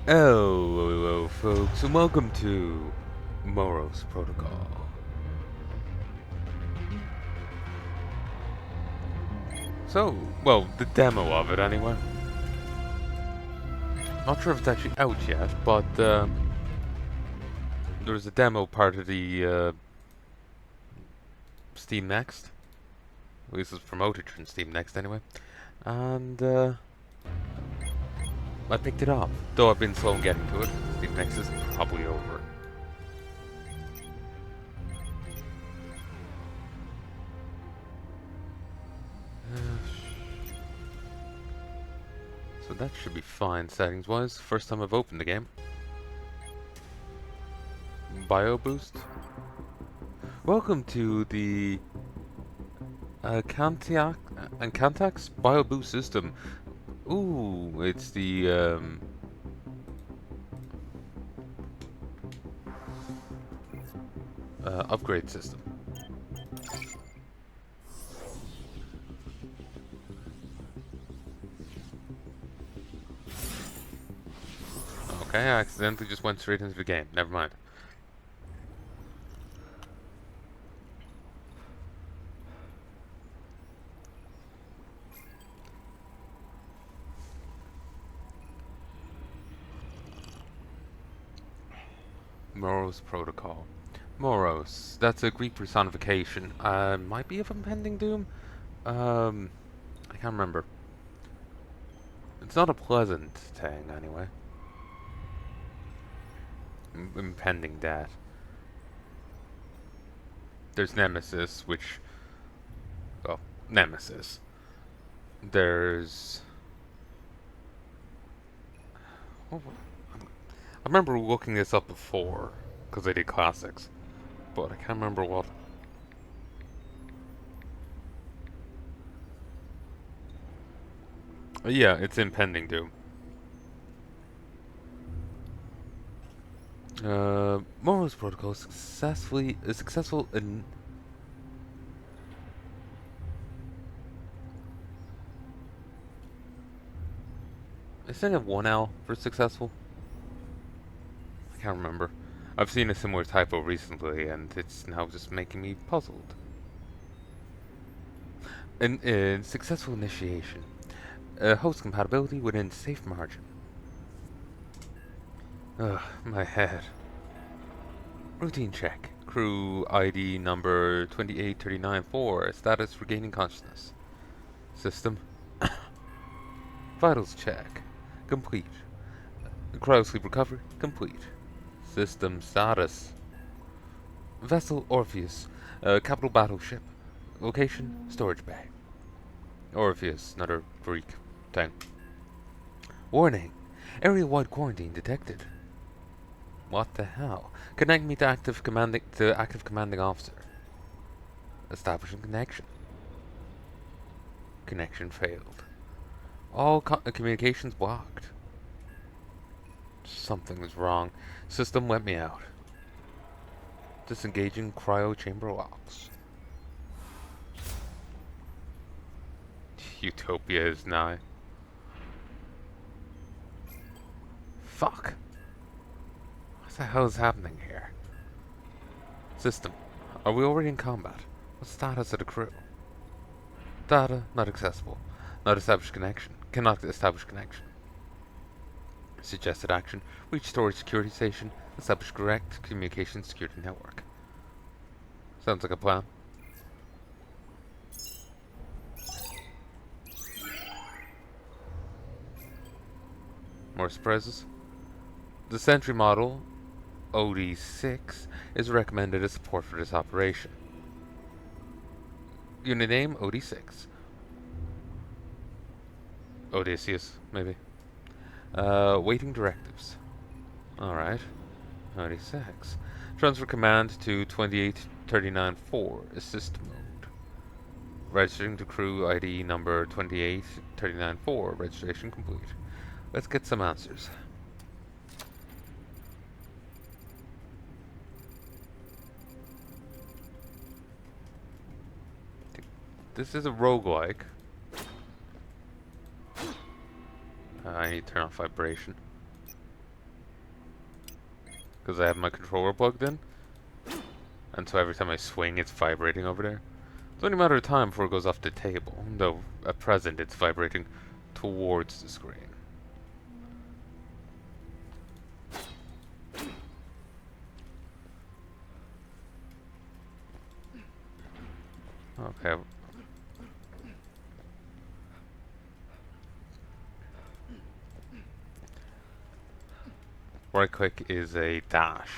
Hello, folks, and welcome to Moros Protocol. So, well, the demo of it anyway. Not sure if it's actually out yet, but there's a demo part of the Steam Next. At least it's promoted in Steam Next anyway. And I picked it up, though I've been slow in getting to it. Steam Next is probably over. So that should be fine settings-wise. First time I've opened the game. Bio boost. Welcome to the Cantax Bio Boost system. Ooh, it's the upgrade system. Okay, I accidentally just went straight into the game. Never mind. Moros Protocol. Moros. That's a Greek personification. Might be of impending doom. I can't remember. It's not a pleasant thing, anyway. Impending death. There's Nemesis, which... well, Nemesis. There's... oh, I remember looking this up before, because I did classics, but I can't remember what. Yeah, it's impending doom. Moros Protocol is successful in... Is it have one L for successful? I can't remember. I've seen a similar typo recently, and it's now just making me puzzled. In successful initiation. Host compatibility within safe margin. Ugh, my head. Routine check. Crew ID number 28394. Status regaining consciousness. System. Vitals check. Complete. Cryosleep recovery. Complete. System status. Vessel Orpheus. Capital battleship. Location storage bay. Orpheus, another Greek thing. Warning. Area-wide quarantine detected. What the hell? Connect me to active commanding officer. Establishing connection. Connection failed. All communications blocked. Something is wrong. System let me out. Disengaging cryo chamber locks. Utopia is nigh. Fuck. What the hell is happening here? System. Are we already in combat? What status of the crew? Data not accessible. Not established connection. Cannot establish connection. Suggested action. Reach storage security station. Establish correct communication security network. Sounds like a plan. More surprises? The Sentry model, OD6, is recommended as support for this operation. Unit name, OD6. Odysseus, maybe. Waiting directives. Alright. OD6. Transfer command to 28394, assist mode. Registering to crew ID number 28394, registration complete. Let's get some answers. This is a roguelike. I need to turn off vibration. because I have my controller plugged in. And so every time I swing, it's vibrating over there. It's only a matter of time before it goes off the table, though at present it's vibrating towards the screen. Okay. Right click is a dash.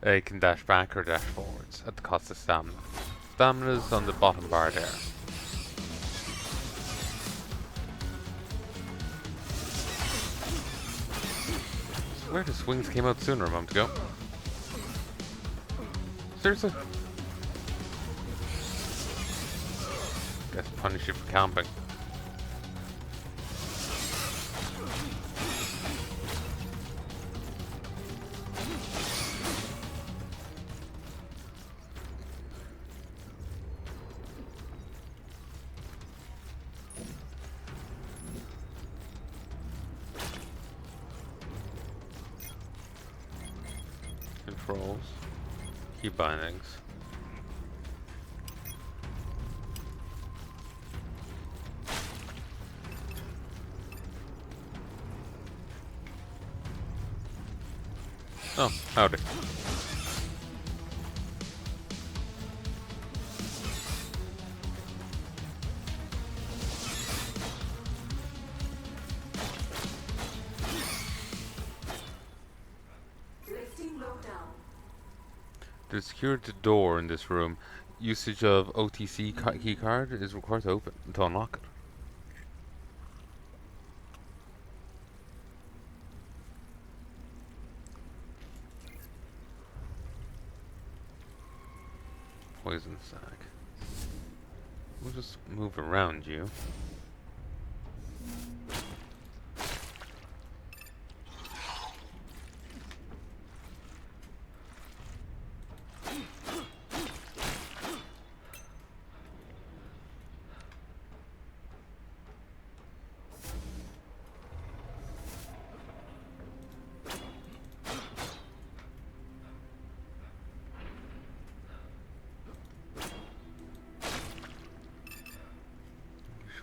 You can dash back or dash forwards at the cost of stamina. Stamina's on the bottom bar there. I swear the swings came out sooner a moment ago. Seriously? Guess punish you for camping. Controls. Key bindings. Oh, howdy. To secure the door in this room, usage of OTC keycard is required to open to unlock it. Poison sack. We'll just move around you.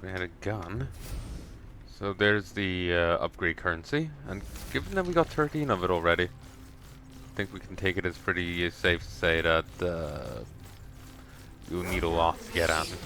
We had a gun. So there's the upgrade currency, and given that we got 13 of it already, I think we can take it as pretty safe to say that you'll need a lot to get at it.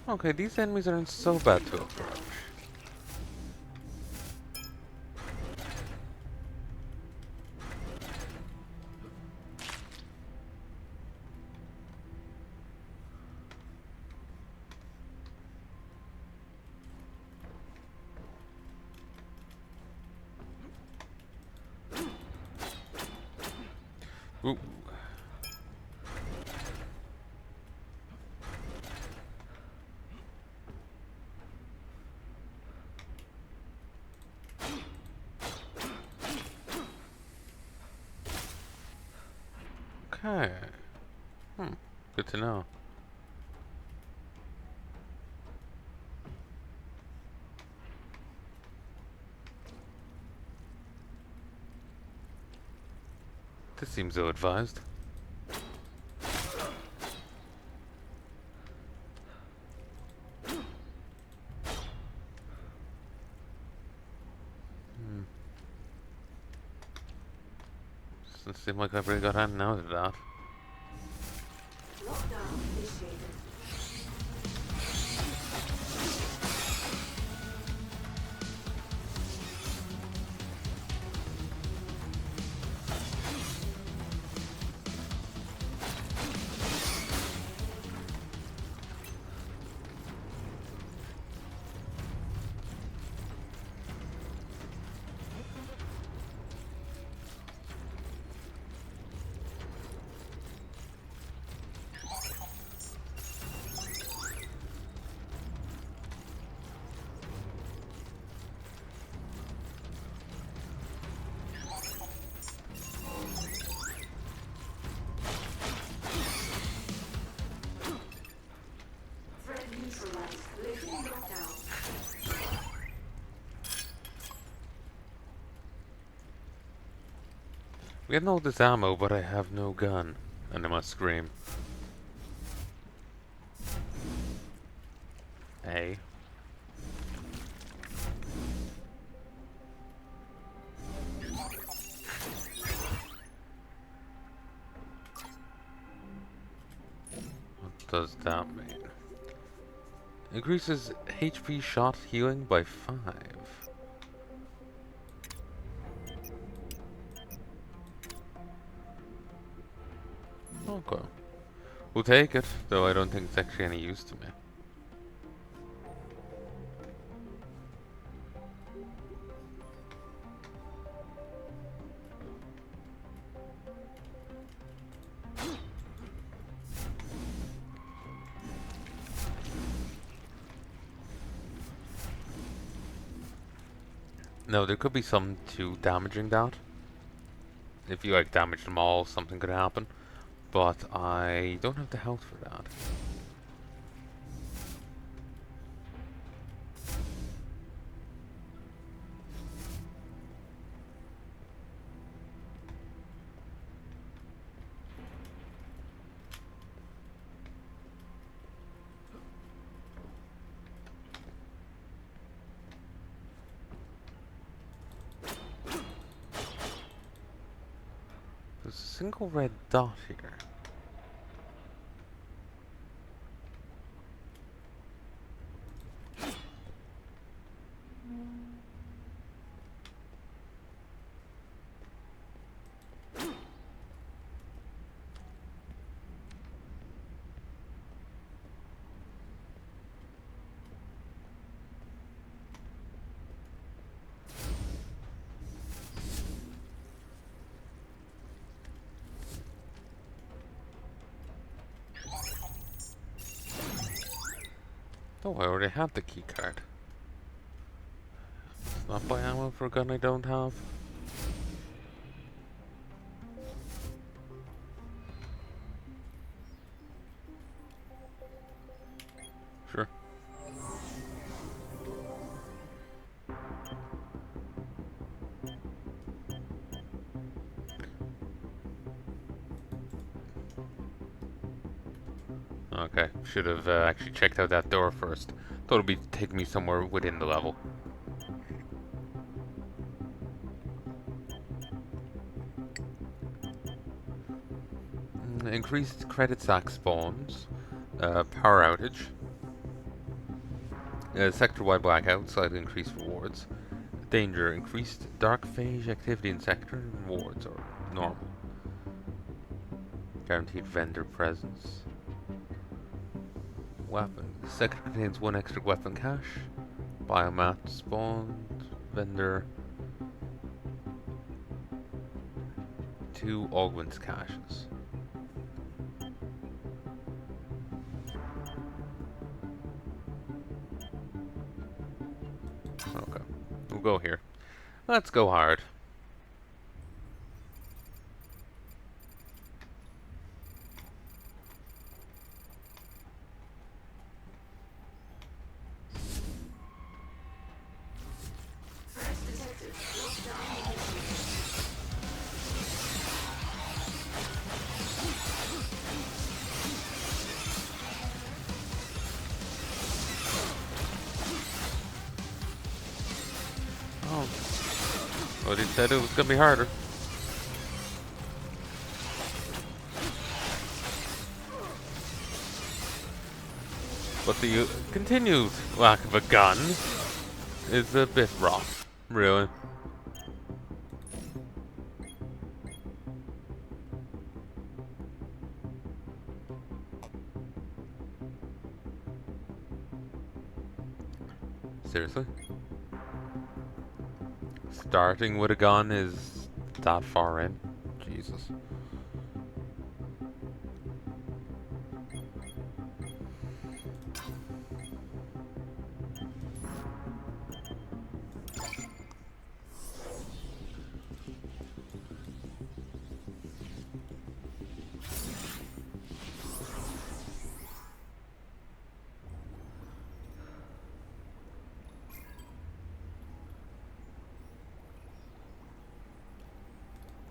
Okay, these enemies aren't so bad to approach. Ooh. Okay. Good to know. This seems ill-advised. Doesn't seem like I've really got anything out of that. Lockdown initiated. We have all this ammo, but I have no gun. And I must scream. A. What does that mean? Increases HP shot healing by 5. Okay. We'll take it, though I don't think it's actually any use to me. No, there could be some to damaging that. If you like damage them all, something could happen. But I don't have the health for that. There's a single red dot here. Oh, I already have the key card. Not buy ammo for a gun I don't have. Sure. Okay, should have actually checked out that door first. Thought it'd be taking me somewhere within the level. Increased credit sack spawns. Power outage. Sector-wide blackout, slightly increased rewards. Danger, increased dark phase activity in sector, rewards are normal. Guaranteed vendor presence. Weapon. The sector contains 1 extra weapon cache. Biomat spawned. Vendor. 2 augment caches. Okay. We'll go here. Let's go hard. Oh. Well, he said it was gonna be harder. But the continued lack of a gun is a bit rough, really. Seriously? Starting with a gun is that far in? Jesus.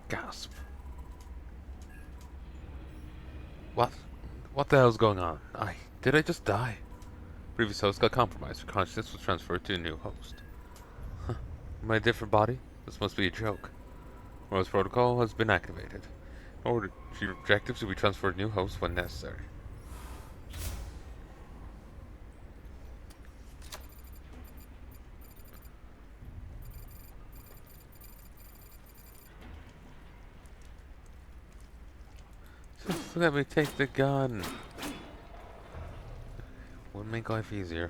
Gasp. What? What the hell's going on? Did I just die? Previous host got compromised. Her consciousness was transferred to a new host. Huh. Am I a different body? This must be a joke. Moros protocol has been activated. In order to achieve objectives will be transferred to new hosts when necessary. Just let me take the gun. Would make life easier.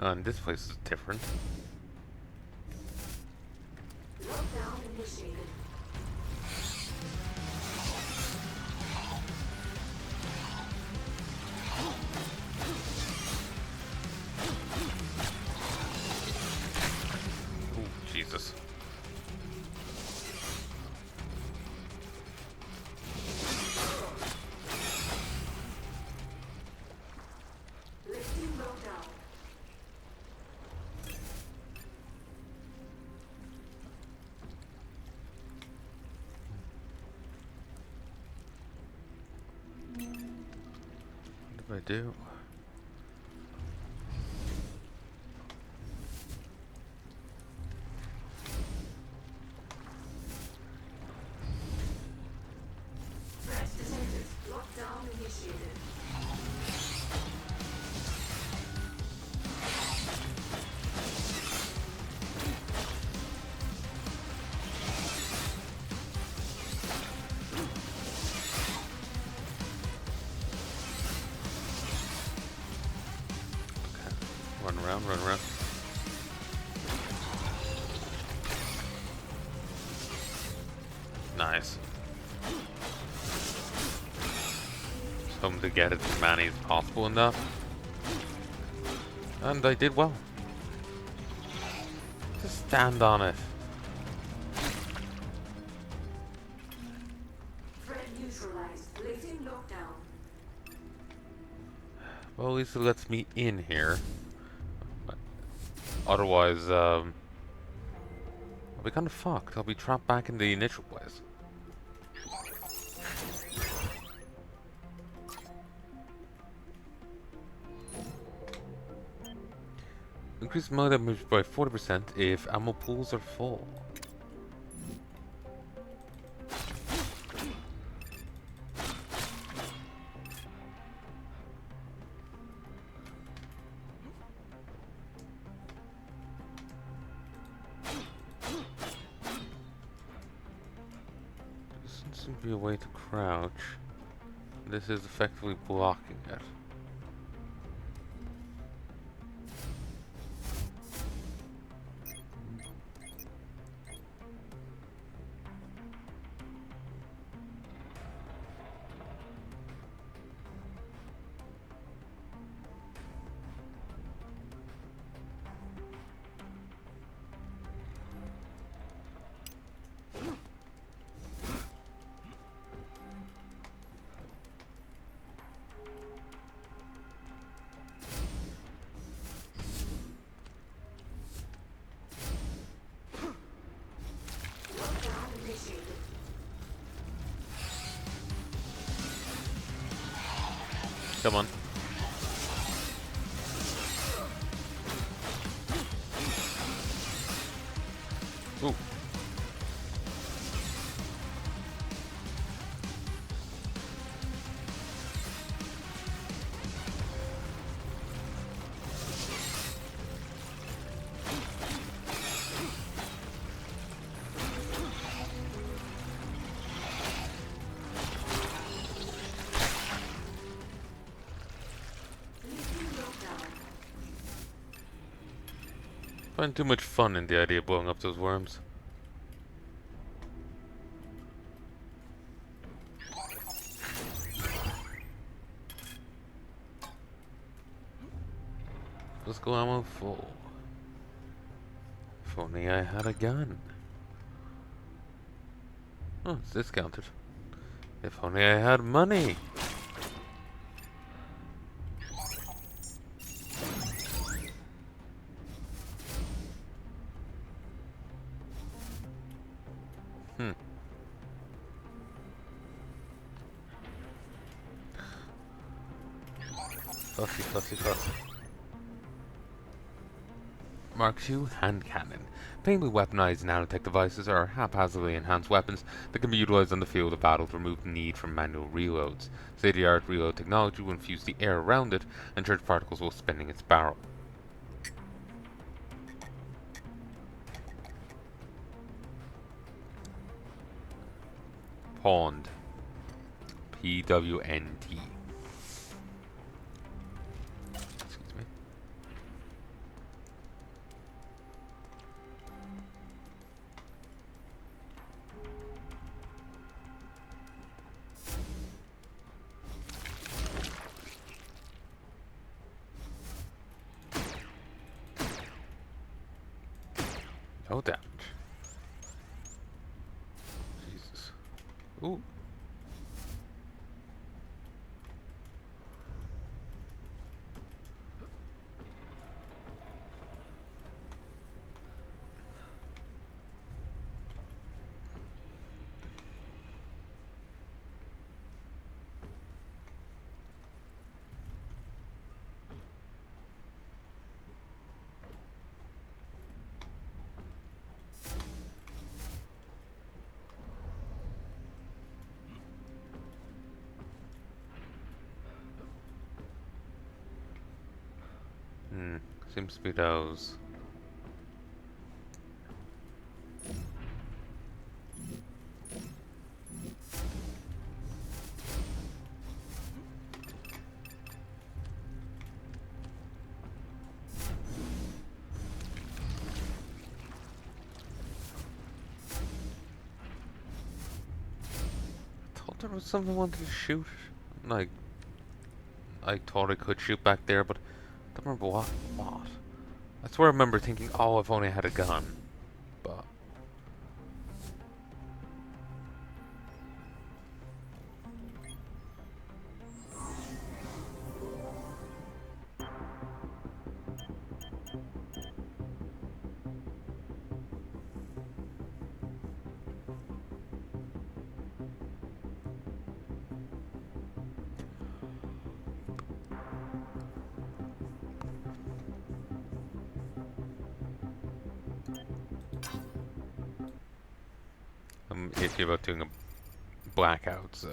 And this place is different. Lockdown initiated. Ooh, Jesus. Lifting lockdown. What do I do? Threat detected. Lockdown initiated. Run around, run around. Nice. Just hoping to get as many as possible in that. And I did well. Just stand on it. Threat neutralized. Lifting lockdown. Well, at least it lets me in here. Otherwise, I'll be kind of fucked. I'll be trapped back in the initial place. Increase melee damage by 40% if ammo pools are full. Doesn't seem to be a way to crouch. This is effectively blocking it. Lockdown initiated. Come on. Ooh. Lifting lockdown. Find too much fun in the idea of blowing up those worms. Let's go ammo full. If only I had a gun. Oh, it's discounted. If only I had money. Hmm. Fussy, fussy, fussy. Mark II hand cannon. Plainly weaponized nanotech devices are haphazardly enhanced weapons that can be utilized on the field of battle to remove the need for manual reloads. State-of-the-art reload technology will infuse the air around it and charge particles while spinning its barrel. Pawned. P-W-N-T. Excuse me. No damage. Jesus. Ooh. Seems to be those. I thought there was something I wanted to shoot. Like, I thought I could shoot back there, but I don't remember what. What? I swear I remember thinking, oh, if only I had a gun. But I'm iffy about doing a blackout, so.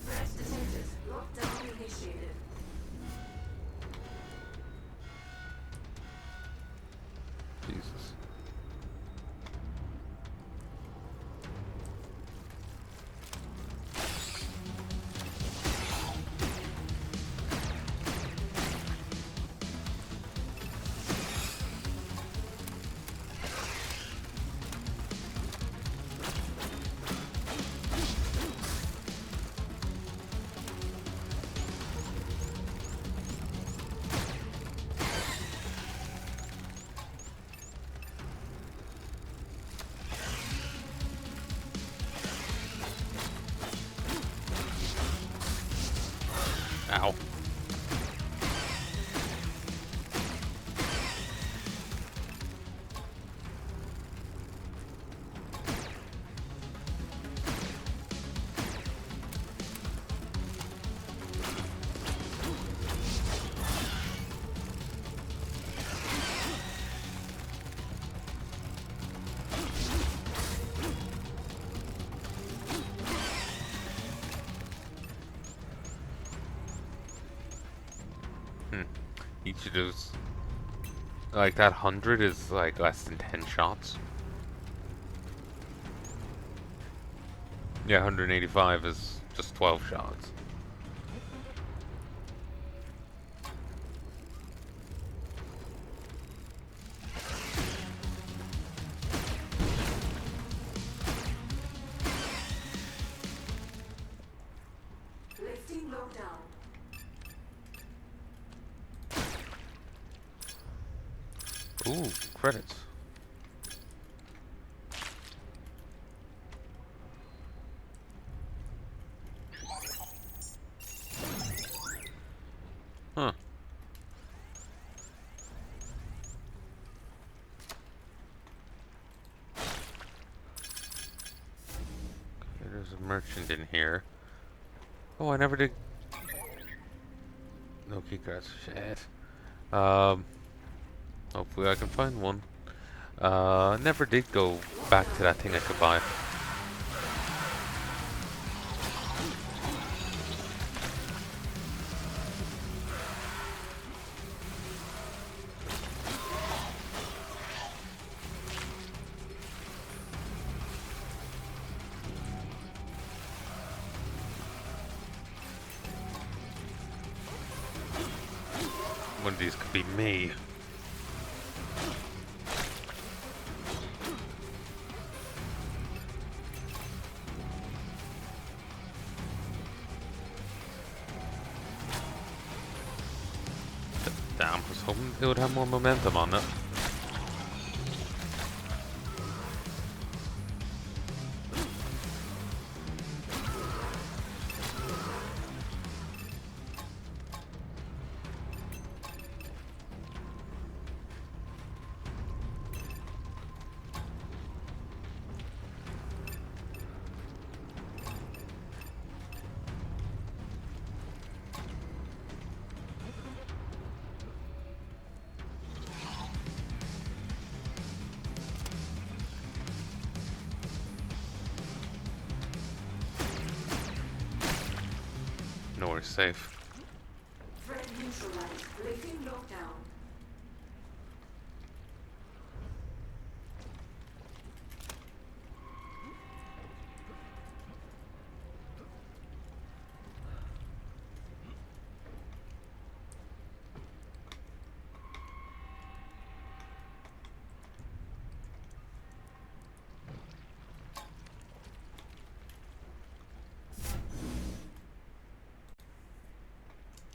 Threat detected. Lockdown initiated. Jesus. Ow. Each of those, like that 100 is like less than 10 shots. Yeah, 185 is just 12 shots. Lifting lockdown. credits. Huh. Okay, there's a merchant in here. Oh, I never did. No keycards. Shit. Hopefully I can find one. Never did go back to that thing I could buy. One of these could be me. Damn, I was hoping it would have more momentum on it. Nowhere safe. Threat neutralized. Lifting lockdown.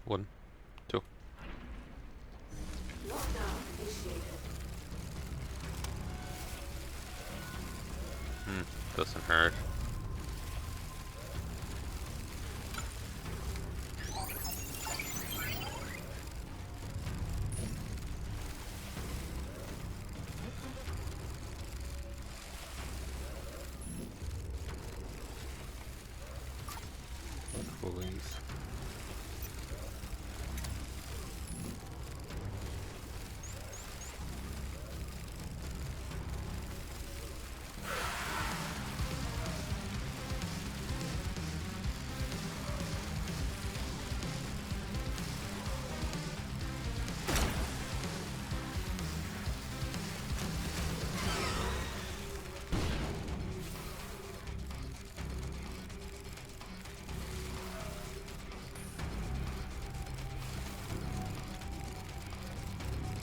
One, two. Lockdown initiated. Doesn't hurt. Bullies.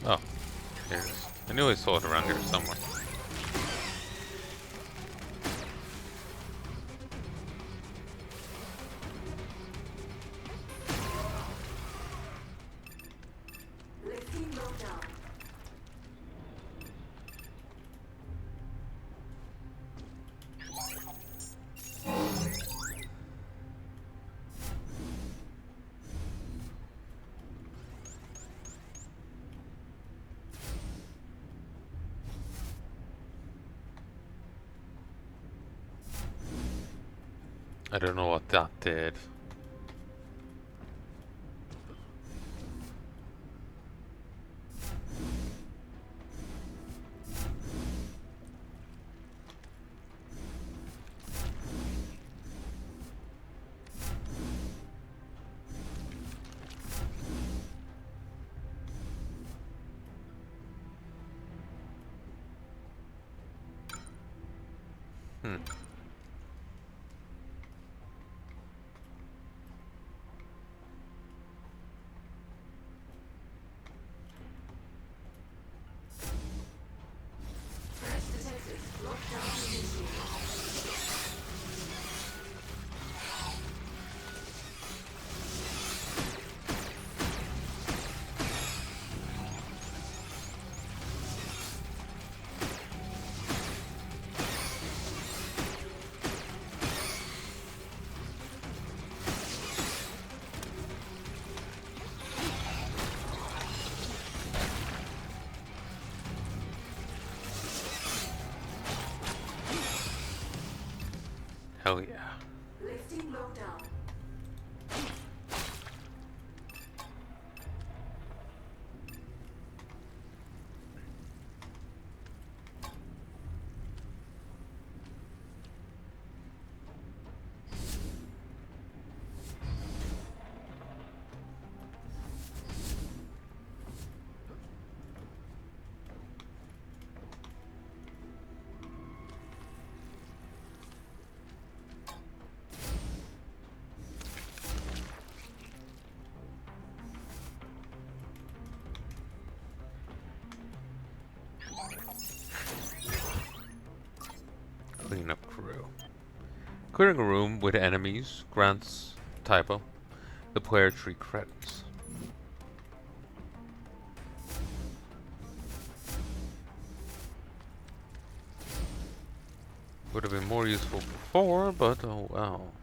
Oh, here it is. I knew I saw it around here somewhere. Lifting lockdown. I don't know what that did. Threat detected. Lockdown initiated. Hell yeah. Lifting lockdown. Clean up crew. Clearing a room with enemies grants typo the player 3 credits. Would have been more useful before, but oh well.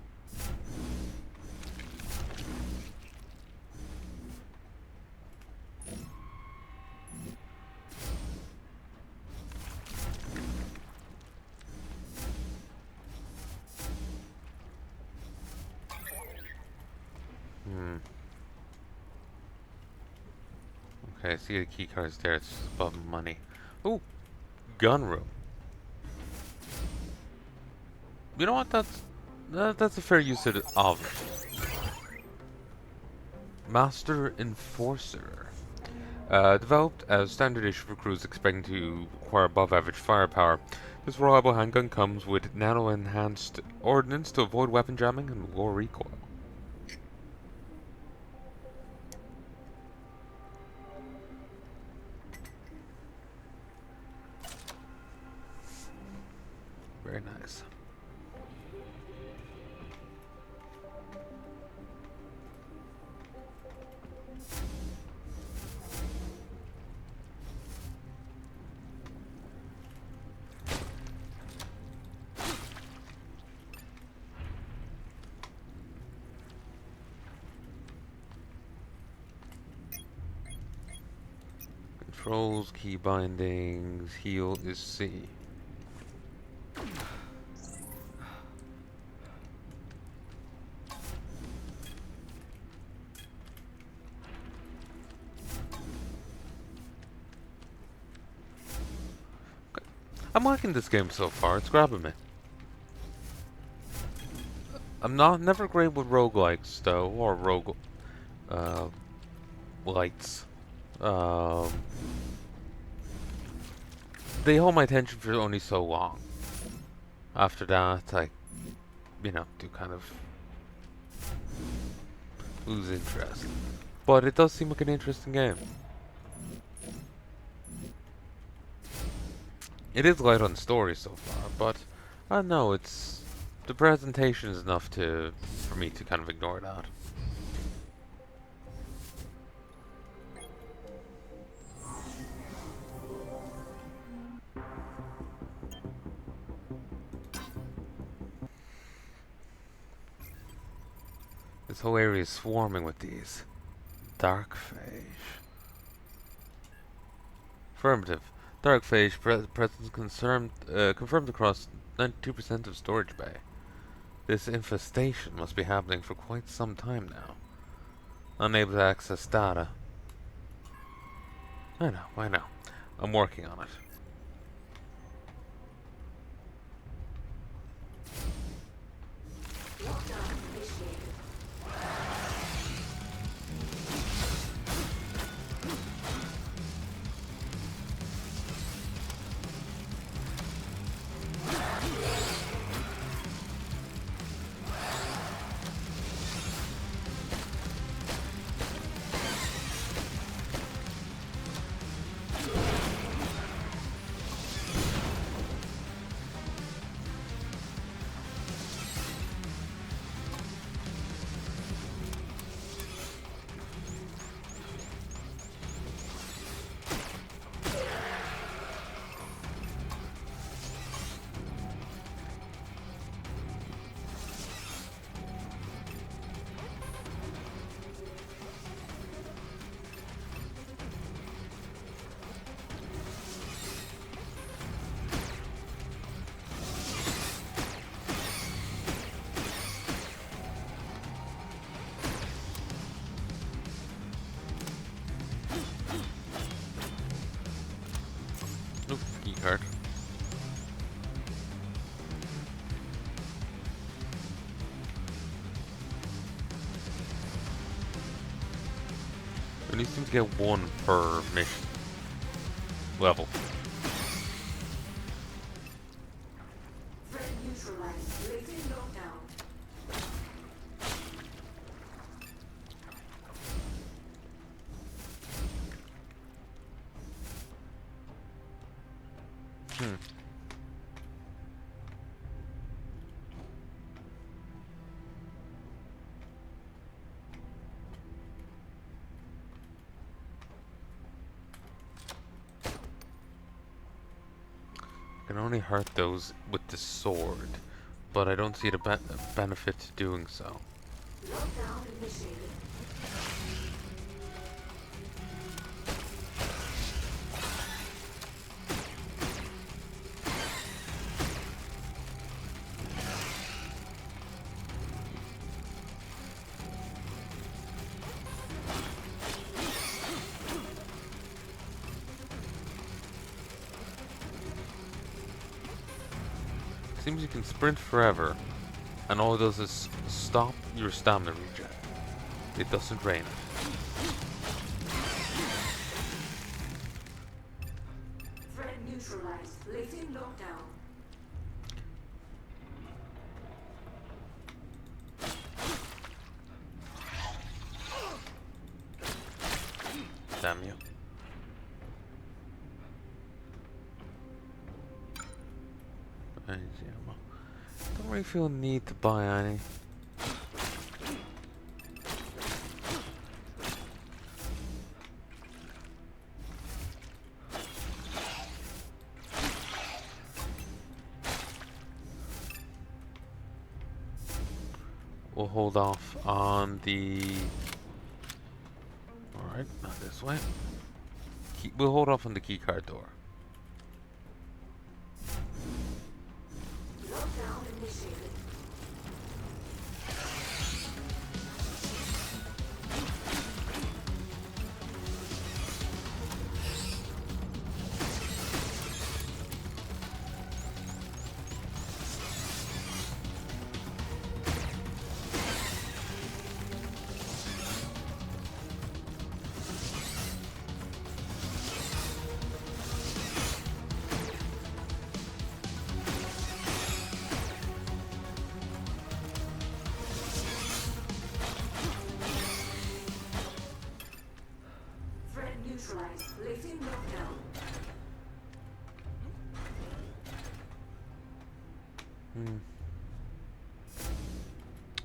Okay, I see the key card's there, it's just above money. Ooh, gun room. You know what, that's a fair use of it. Master Enforcer. Developed as standard issue for crews expecting to acquire above average firepower, this reliable handgun comes with nano-enhanced ordnance to avoid weapon jamming and lower recoil. Very nice. Controls, key bindings, heal is C. I'm liking this game so far, it's grabbing me. I'm never great with roguelikes though, or lights. Um, they hold my attention for only so long. After that, I, do kind of lose interest. But it does seem like an interesting game. It is light on story so far, but I don't know, the presentation is enough for me to kind of ignore that. This whole area is swarming with these. Dark phage. Affirmative. Dark phage presence confirmed across 92% of storage bay. This infestation must be happening for quite some time now. Unable to access data. I know. I'm working on it. Lockdown initiated. And you seem to get one per mission level. Threat neutralized. Latent lockdown. Hmm. I can only hurt those with the sword, but I don't see the benefit to doing so. Lockdown initiated. Seems you can sprint forever, and all it does is stop your stamina regen. It doesn't drain it. Threat neutralized. Latent lockdown. Damn you. Easy ammo. Don't really feel a need to buy any. We'll hold off on the... Alright, not this way. We'll hold off on the keycard door. Lockdown initiated. Threat neutralized. Latent lockdown.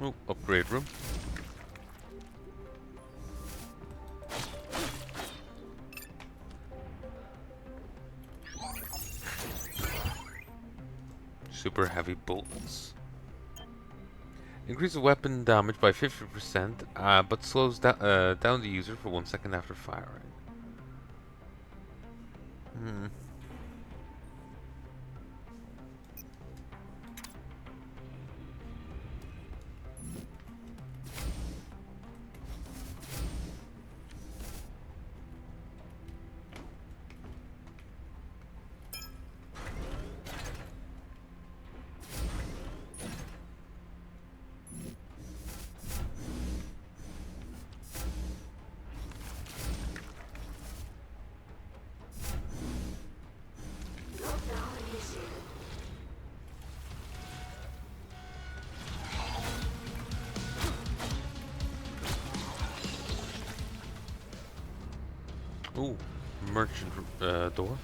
Oh, upgrade room. Super heavy bullets. Increases weapon damage by 50%, but slows down the user for 1 second after firing. Lockdown initiated. Ooh, merchant door.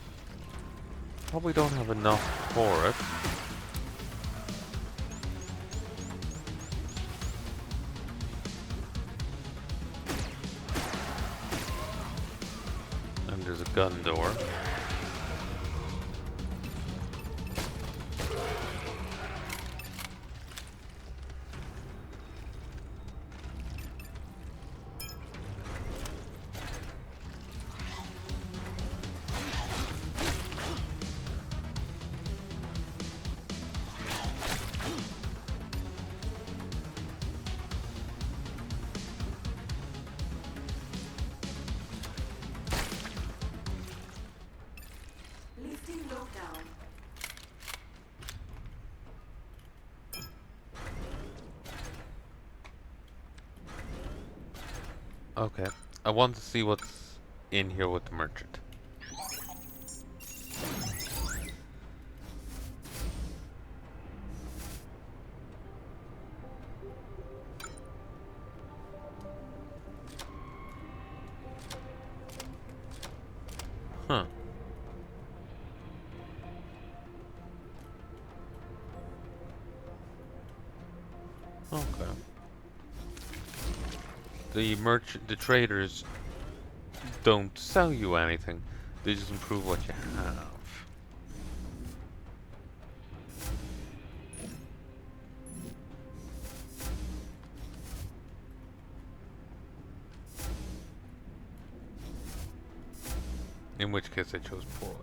Probably don't have enough for it. And there's a gun door. Lifting lockdown. Okay. I want to see what's in here with the merchant. Huh. Okay. The traders don't sell you anything. They just improve what you have. In which case I chose poorly.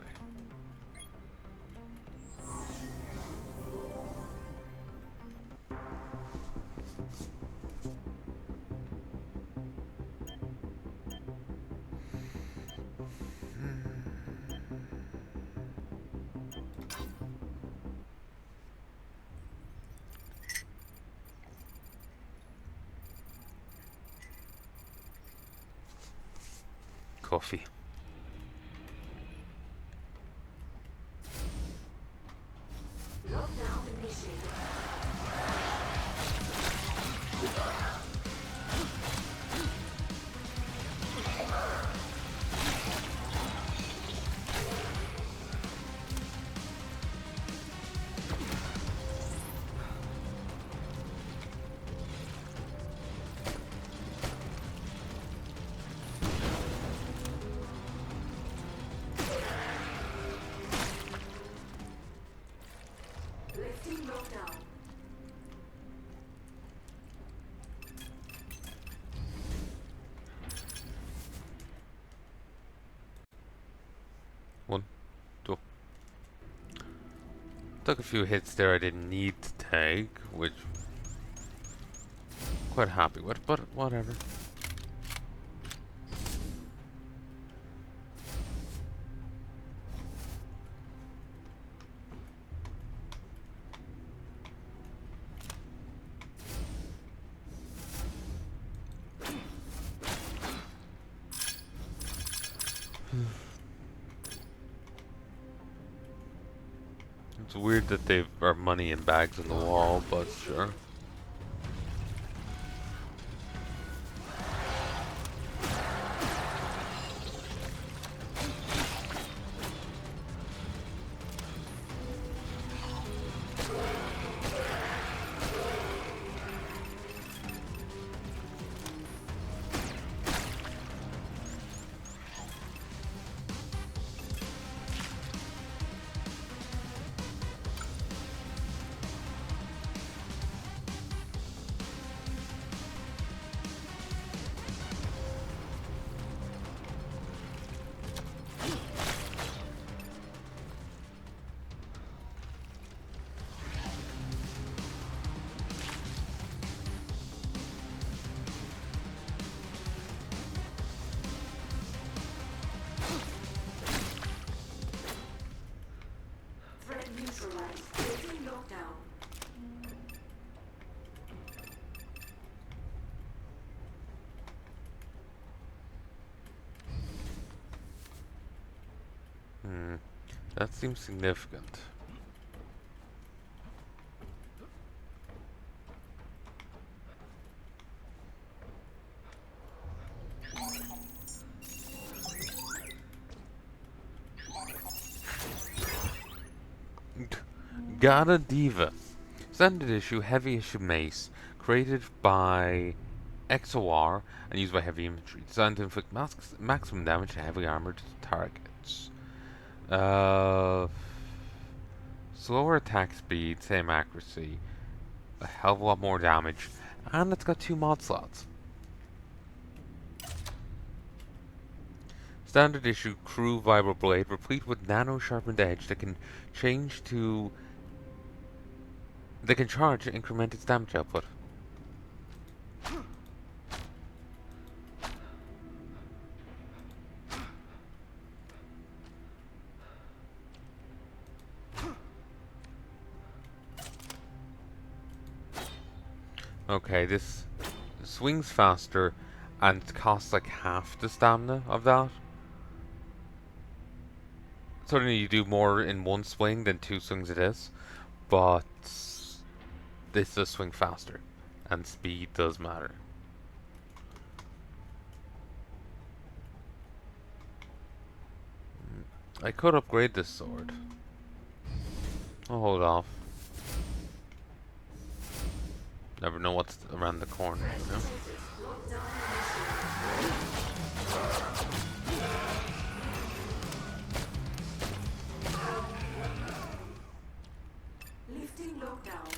Coffee. Lockdown initiated. Lifting lockdown. One, two. Took a few hits there I didn't need to take, which quite happy with, but whatever. It's weird that they've our money in bags on the wall, but sure. Threat neutralized. Lifting lockdown. That seems significant. Gata Diva. Standard issue, heavy issue mace. Created by XOR and used by heavy infantry. Designed to inflict maximum damage to heavy armored targets. Slower attack speed, same accuracy. A hell of a lot more damage. And it's got 2 mod slots. Standard issue crew vibro blade, replete with nano sharpened edge that can charge to increment its damage output. Okay, this swings faster and it costs like half the stamina of that. Certainly you do more in one swing than two swings it is, but this does swing faster, and speed does matter. I could upgrade this sword. I'll hold off. Never know what's around the corner, you know? Lifting lockdown.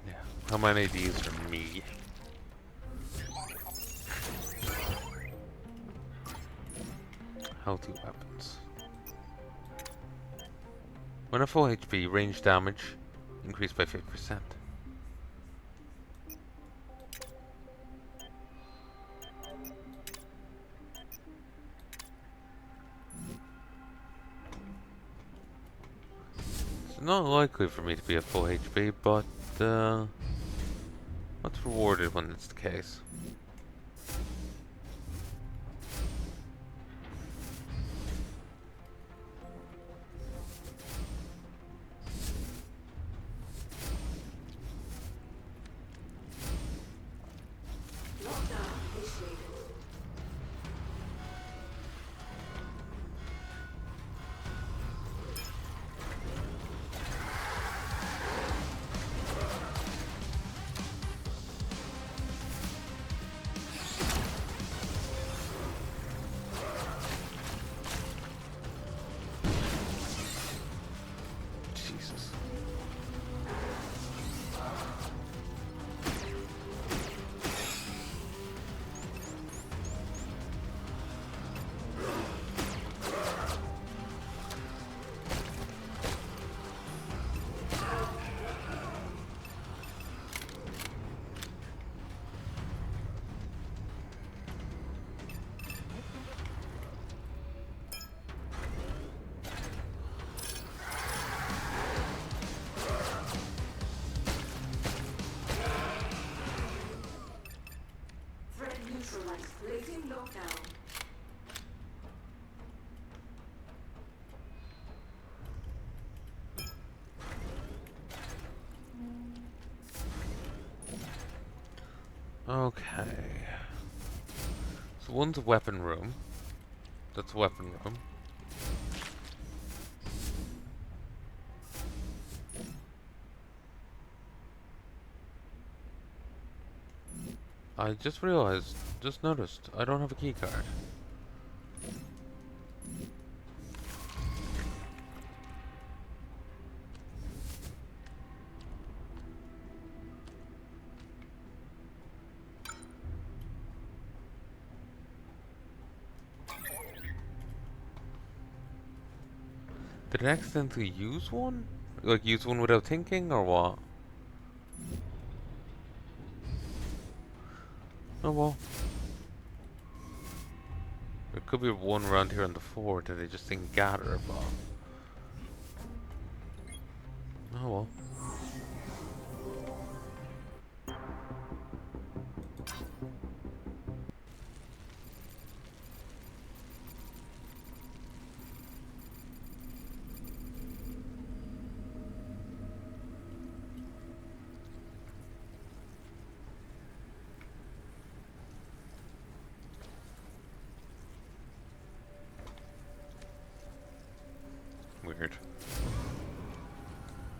Yeah. How many of these are me? Healthy weapons. When at full HP, range damage increased by 50%. It's not likely for me to be at full HP, but what's rewarded when it's the case? Lockdown initiated. Jesus. Threat neutralized. Lifting lockdown. Okay. So one's a weapon room. That's a weapon room. I just realized, just noticed, I don't have a key card. Did I accidentally use one? Like, use one without thinking, or what? Oh well. There could be one around here on the floor that I just didn't gather about. Oh well. Weird.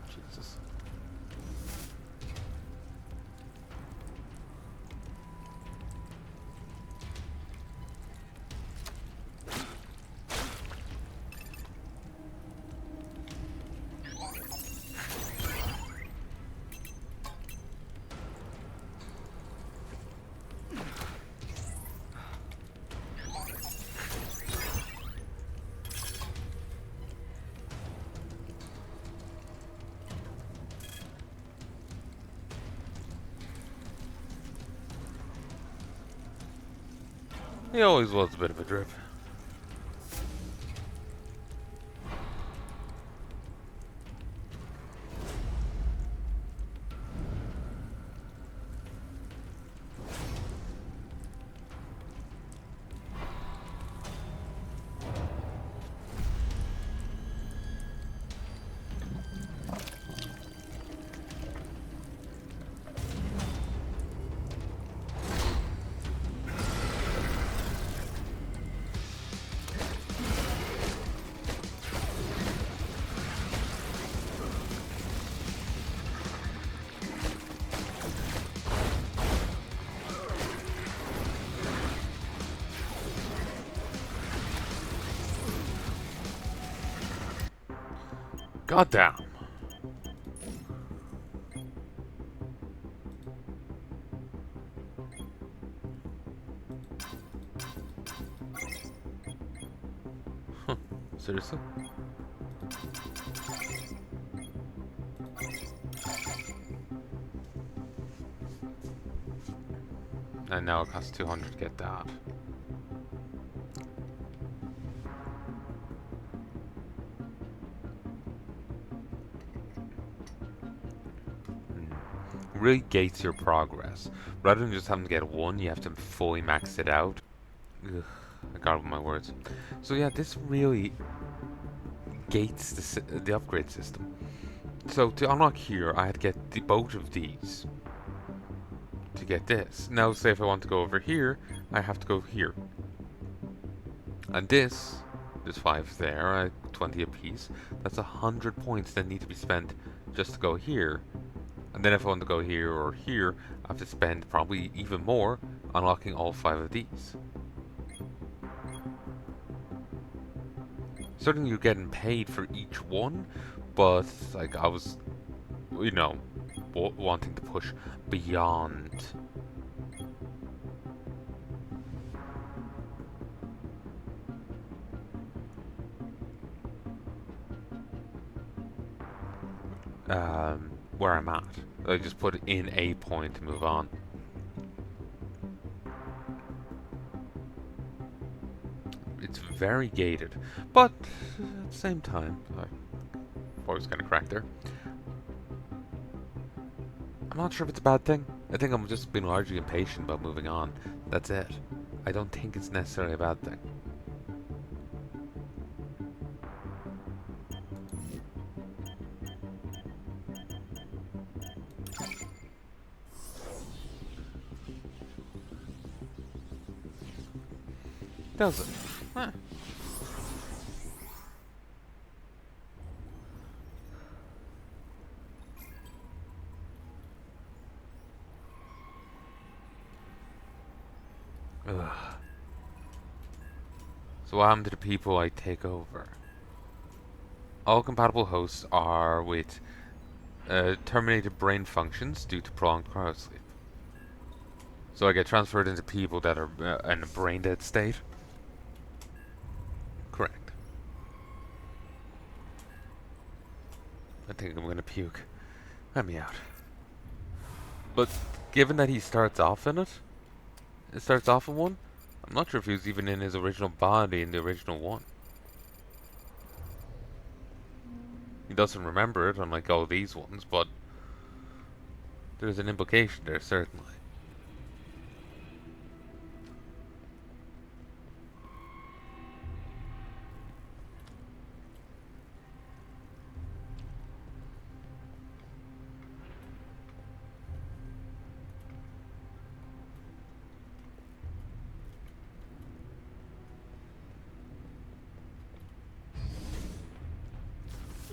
Jesus. He always was a bit of a drip. Goddamn. Huh. Seriously? And now it costs 200 to get that. Really gates your progress. Rather than just having to get one, you have to fully max it out. Ugh, I got my words. So yeah, this really gates the upgrade system. So to unlock here, I had to get both of these to get this. Now, say if I want to go over here, I have to go here. And this, there's 5 there, 20 apiece. That's 100 points that need to be spent just to go here. And then if I want to go here or here, I have to spend probably even more unlocking all 5 of these. Certainly you're getting paid for each one, but like I was, you know, wanting to push beyond. Where I'm at. I just put in a point to move on. It's very gated, but at the same time, I was kind of cracked there. I'm not sure if it's a bad thing. I think I'm just being largely impatient about moving on. That's it. I don't think it's necessarily a bad thing. Does it? Huh. Ugh. So what happened to the people I take over? All compatible hosts are with terminated brain functions due to prolonged cryosleep. So I get transferred into people that are in a brain dead state. Correct. I think I'm gonna puke. Let me out. But given that he starts off in it starts off in one, I'm not sure if he was even in his original body in the original one. He doesn't remember it, unlike all these ones, but there's an implication there, certainly.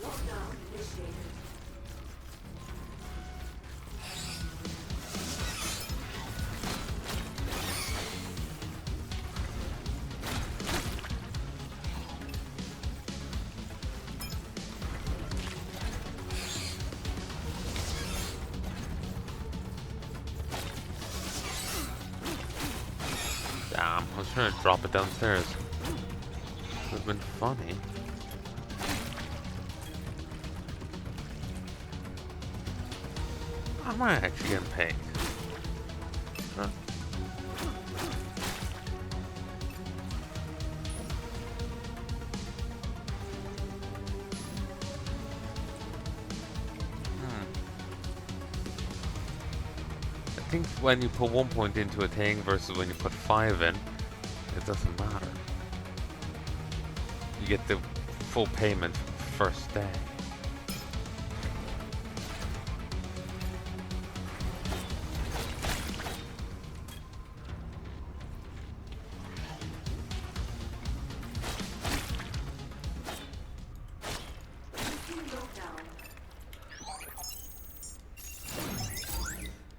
Lockdown initiated. Damn, I was trying to drop it downstairs. Would have been funny. Am I actually getting paid? Huh? I think when you put 1 point into a thing versus when you put 5 in, it doesn't matter. You get the full payment first day.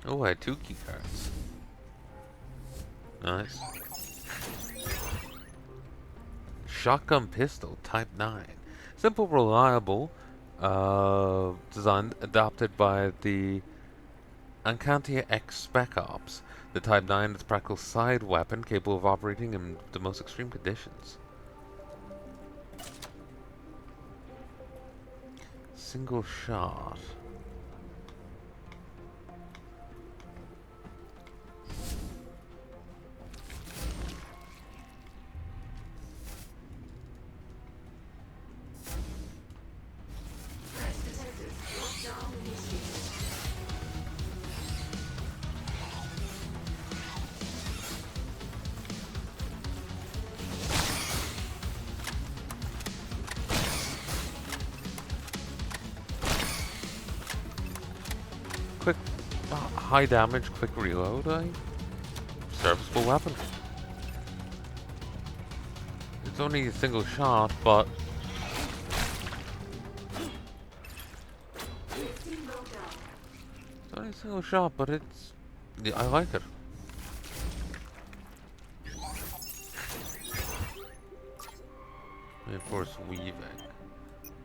Oh, I had 2 key cards. Nice. Shotgun pistol, type 9. Simple, reliable, Designed, adapted by the Ancantia X Spec Ops. The Type 9 is a practical side weapon capable of operating in the most extreme conditions. Single shot. Quick, high damage, quick reload, serviceable weapon. It's only a single shot, but it's only a single shot, but it's, yeah, I like it. Reinforced weaving.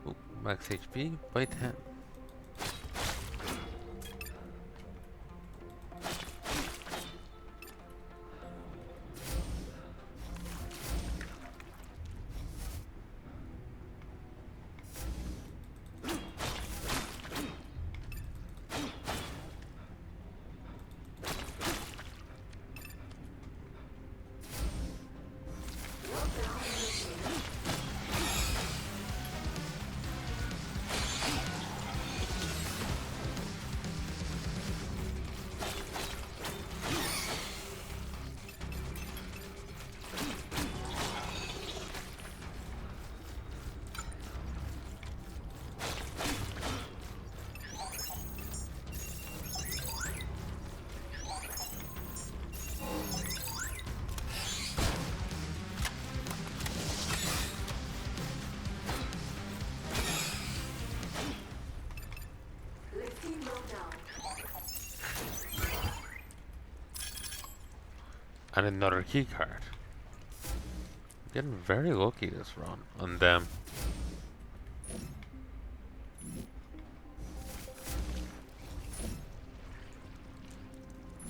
Ooh, max HP by 10. And another key card. Getting very lucky this run on them.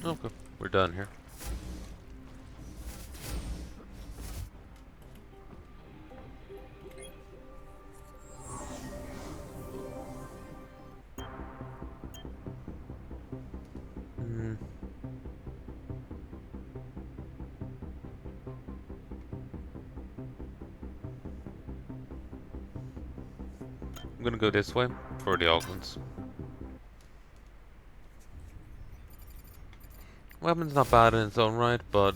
Okay, we're done here. I'm gonna go this way for the augments. Weapon's not bad in its own right, but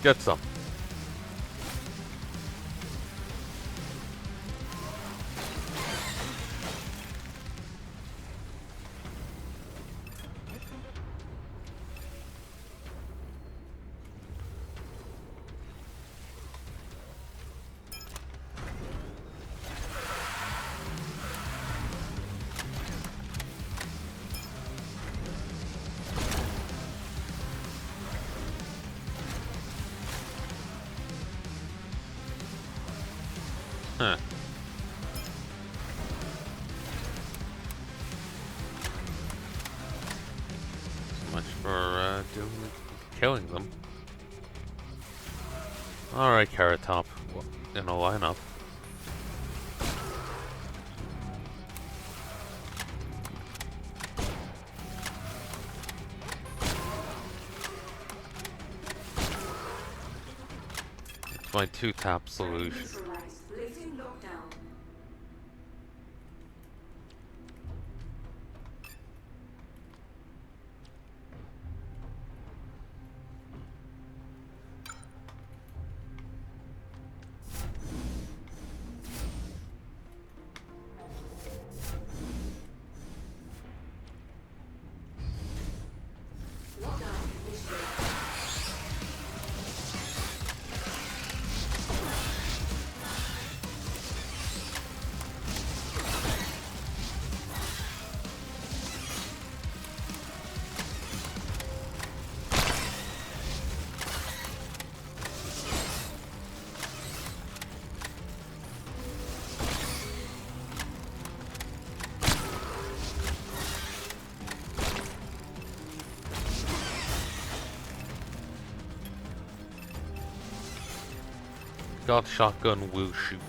get some. Huh. So much for killing them. Alright, Carrot Top. In a lineup. It's my 2-tap solution. Got shotgun, will shoot.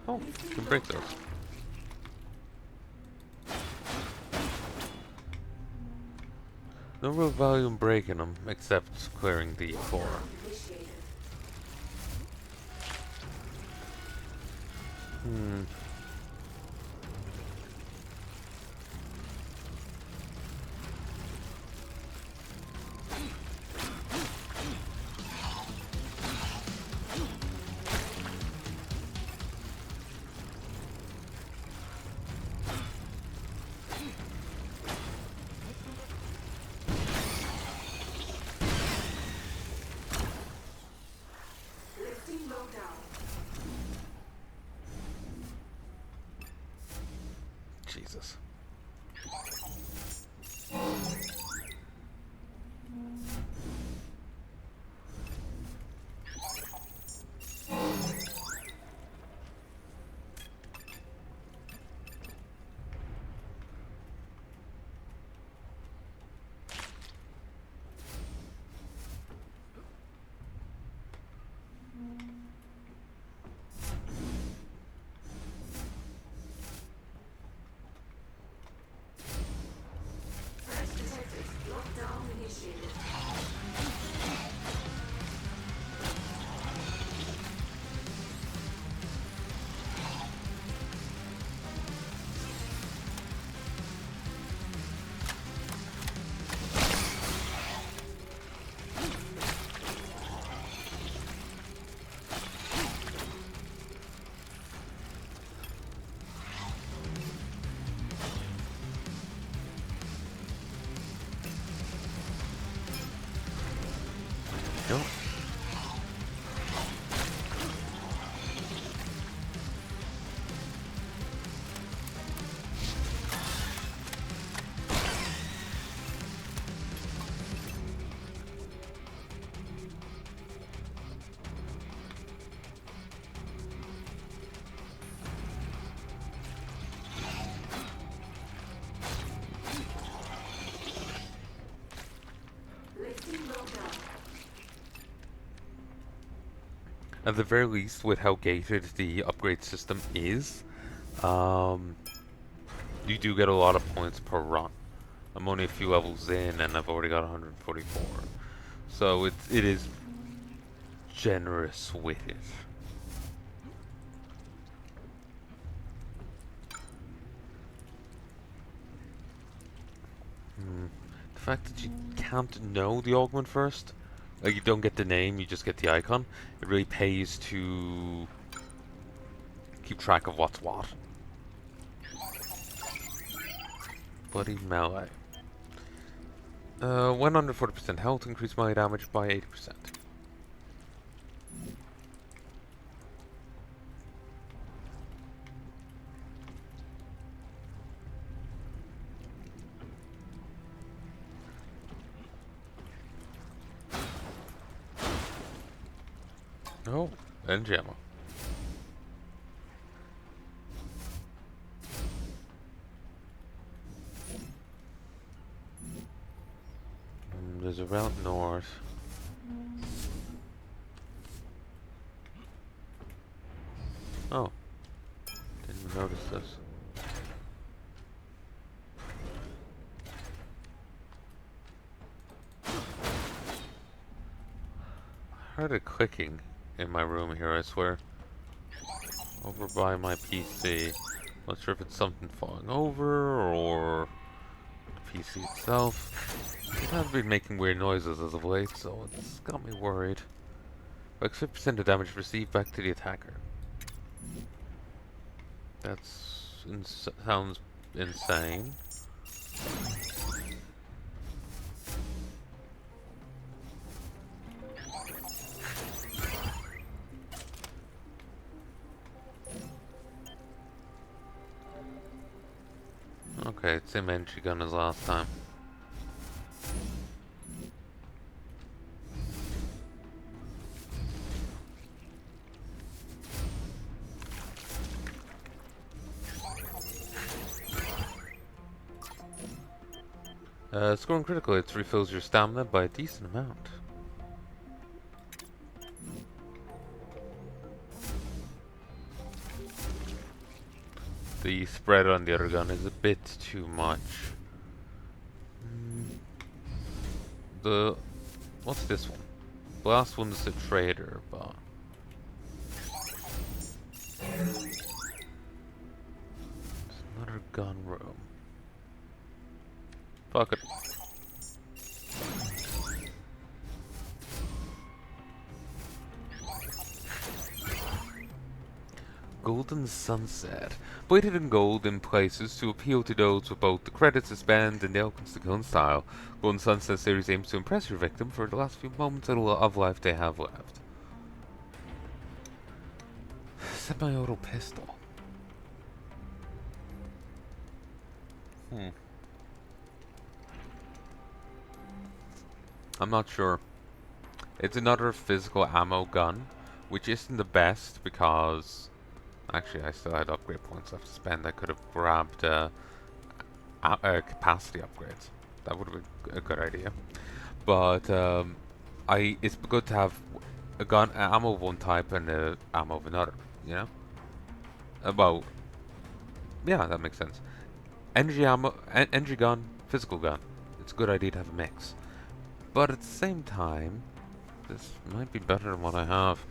Oh, you can break those. No real value in breaking them, except clearing the floor. Initiated. Hmm. Lifting low down. Jesus. Threat detected. Lockdown initiated. Nope. Lifting low down. At the very least, with how gated the upgrade system is, you do get a lot of points per run. I'm only a few levels in, and I've already got 144. So it is generous with it. The fact that you can't know the augment first, like you don't get the name, you just get the icon, it really pays to keep track of what's what. Bloody melee. When under 40% health, increase melee damage by 80%. Oh, and ammo. There's a route north. Oh, didn't notice this. I heard a clicking in my room here, I swear. Over by my PC. Not sure if it's something falling over or the PC itself. It has been making weird noises as of late, so it's got me worried. Like 50% of damage received back to the attacker. That's sounds insane. Okay, same entry gun as last time. Scoring critical hits refills your stamina by a decent amount. The spread on the other gun is a bit too much. The what's this one? The last one's the trader, but there's another gun room. Fuck it. Golden Sunset. Plated in gold in places to appeal to those with both the credit to spend and the eloquence to kill in style. Golden Sunset series aims to impress your victim for the last few moments of life they have left. Semi-auto pistol. I'm not sure. It's another physical ammo gun, which isn't the best because actually I still had upgrade points left to spend. I could have grabbed capacity upgrades. That would have been a good idea. But it's good to have a gun, ammo of one type and ammo of another. You know. Well, yeah, that makes sense. Energy ammo, energy gun, physical gun. It's a good idea to have a mix. But at the same time, this might be better than what I have.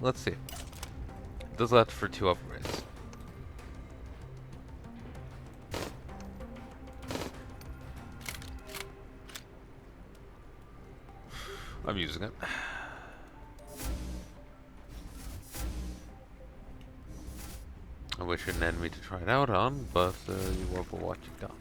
Let's see. Does that for 2 upgrades. I'm using it. I wish an enemy to try it out on, but you work with what you got.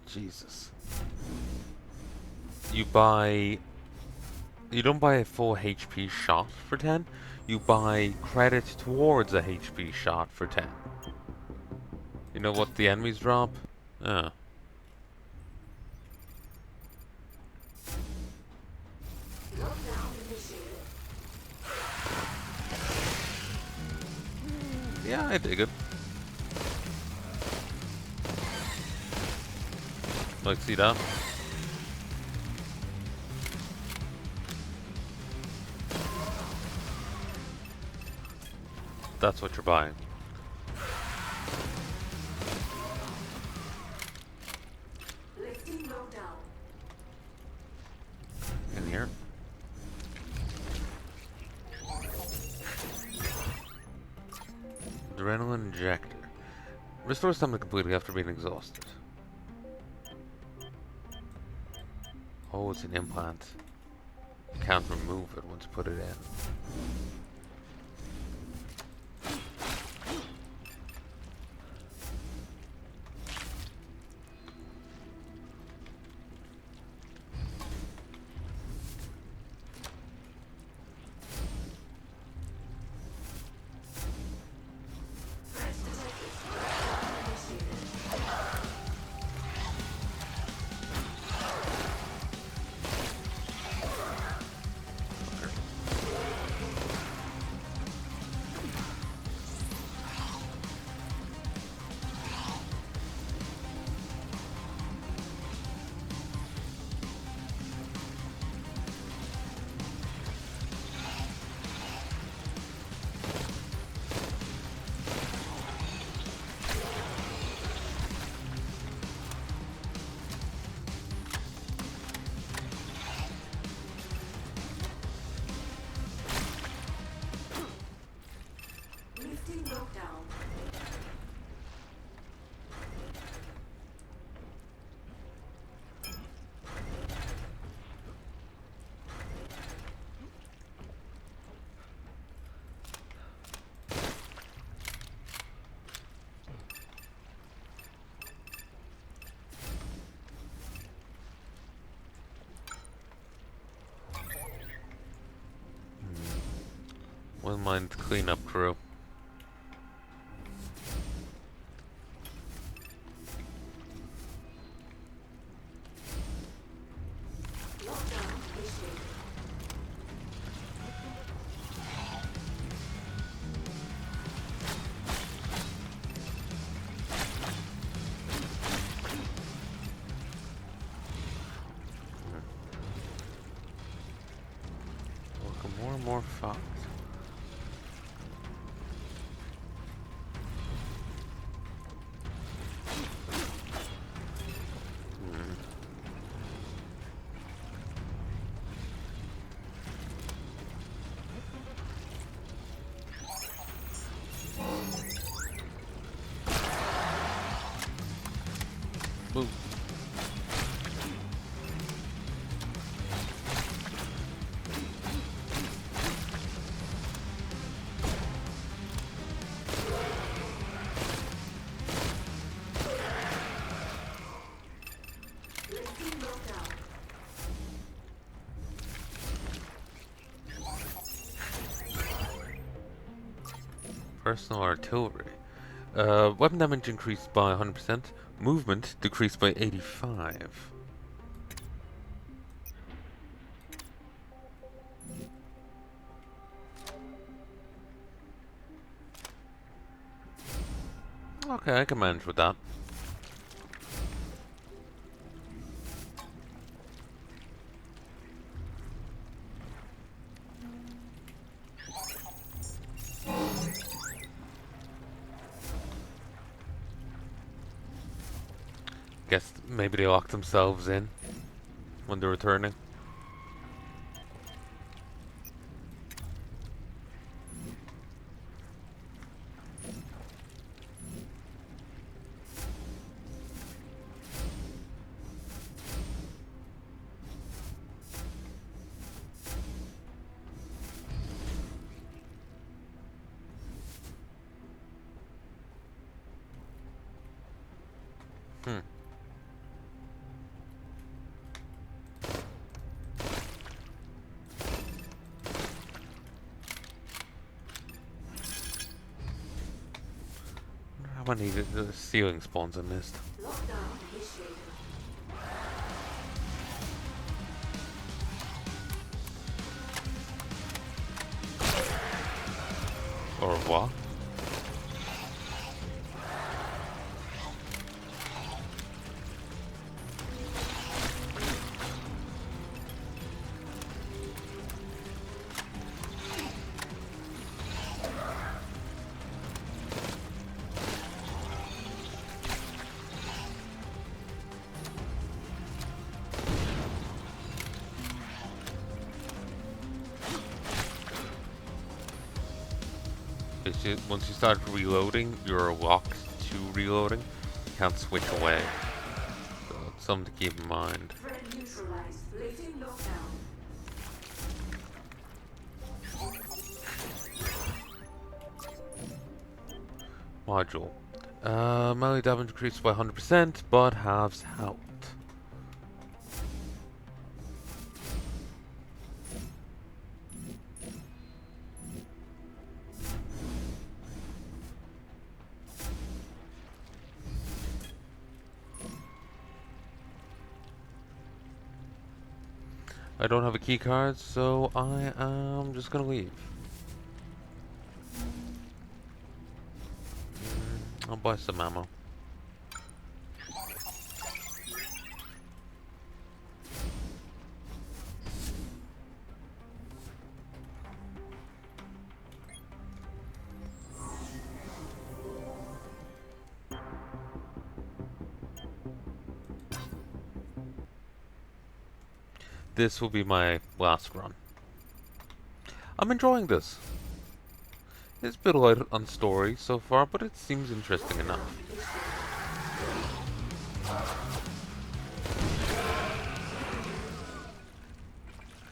Jesus. You don't buy a full HP shot for 10, you buy credit towards a HP shot for 10. You know what the enemies drop? Lockdown initiated. Yeah, I dig it. Like, see that? That's what you're buying. Lifting lockdown. In here. Adrenaline injector. Restores stamina completely after being exhausted. Oh, it's an implant. You can't remove it once you put it in. Don't mind the cleanup crew. Lockdown initiated. Welcome more and more fox. Move. Listing lockdown. Personal artillery. Weapon damage increased by 100%. Movement decreased by 85. Okay, I can manage with that. Guess maybe they locked themselves in when they're returning. Hmm. How many ceiling spawns I missed? Lockdown initiated. Or what? Once you start reloading, you're locked to reloading. You can't switch away. So it's something to keep in mind. Threat neutralized. Lifting lockdown. Module. Melee damage increased by 100%, but halves health. I don't have a key card, so I am just gonna leave. I'll buy some ammo. This will be my last run. I'm enjoying this. It's a bit light on story so far, but it seems interesting enough.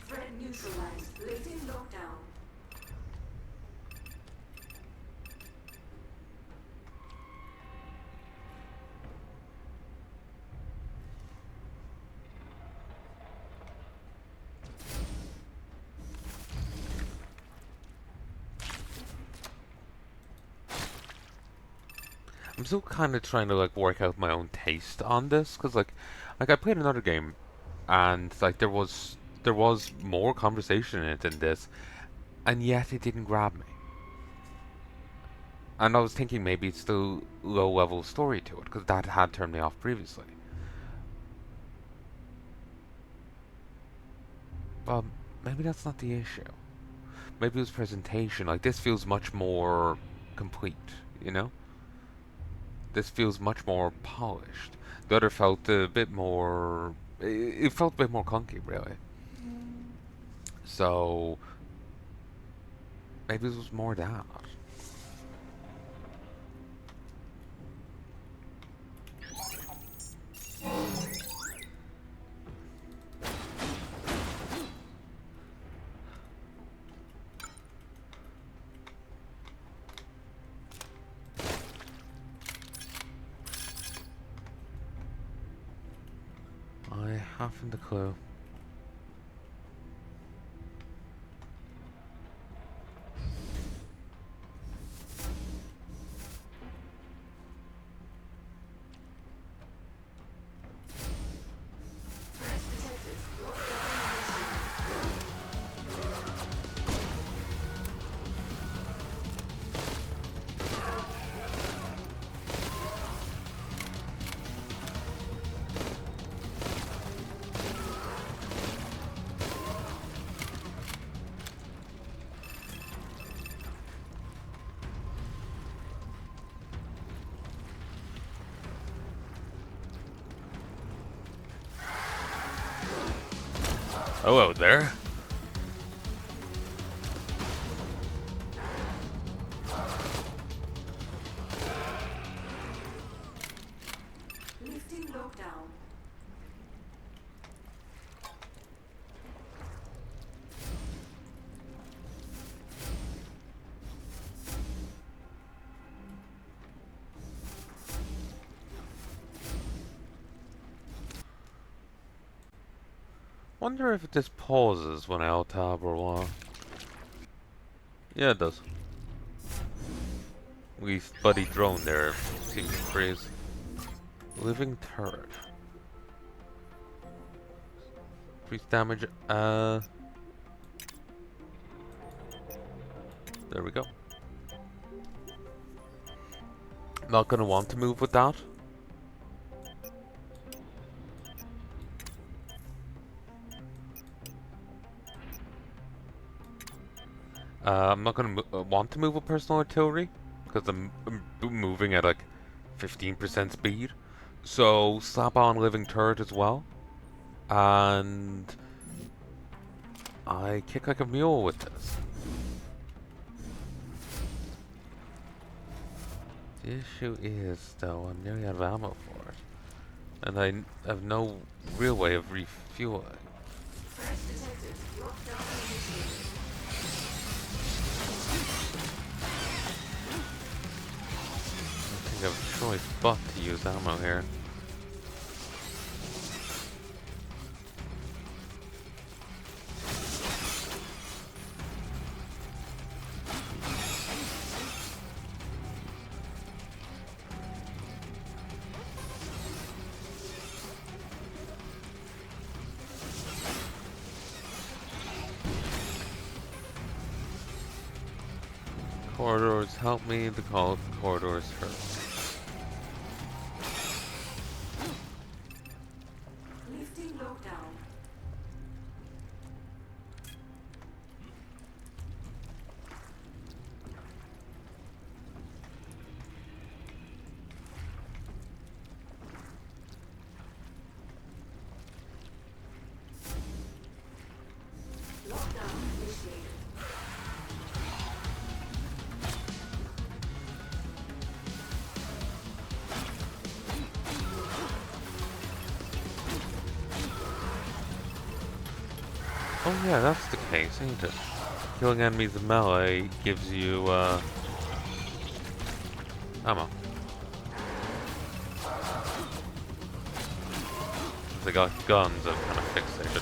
Threat neutralized. Lifting lockdown. I'm still kind of trying to like work out my own taste on this, because like I played another game, and like there was more conversation in it than this, and yet it didn't grab me. And I was thinking maybe it's the low level story to it, because that had turned me off previously. But maybe that's not the issue. Maybe it was presentation. Like this feels much more complete, you know? This feels much more polished. The other felt a bit more. It felt a bit more clunky, really. So maybe it was more that. I haven't a clue. Hello there. Lifting lockdown. Wonder if this pauses when I alt-tab or what. Yeah, it does. We buddy drone there seems to freeze. Living turret. Increase damage. There we go. Not gonna want to move with that. I'm not gonna want to move with personal artillery because I'm moving at like 15% speed. So slap on living turret as well, and I kick like a mule with this. The issue is, though, I'm nearly out of ammo for it, and I have no real way of refueling. Threat detected. Lockdown initiated. I don't think I have a choice but to use ammo here. Corridors help me, the corridors hurt. Lifting lockdown. Lockdown initiated. Oh yeah, that's the case, ain't it? Killing enemies in melee gives you, ammo. If they got guns, I'm kind of fixated.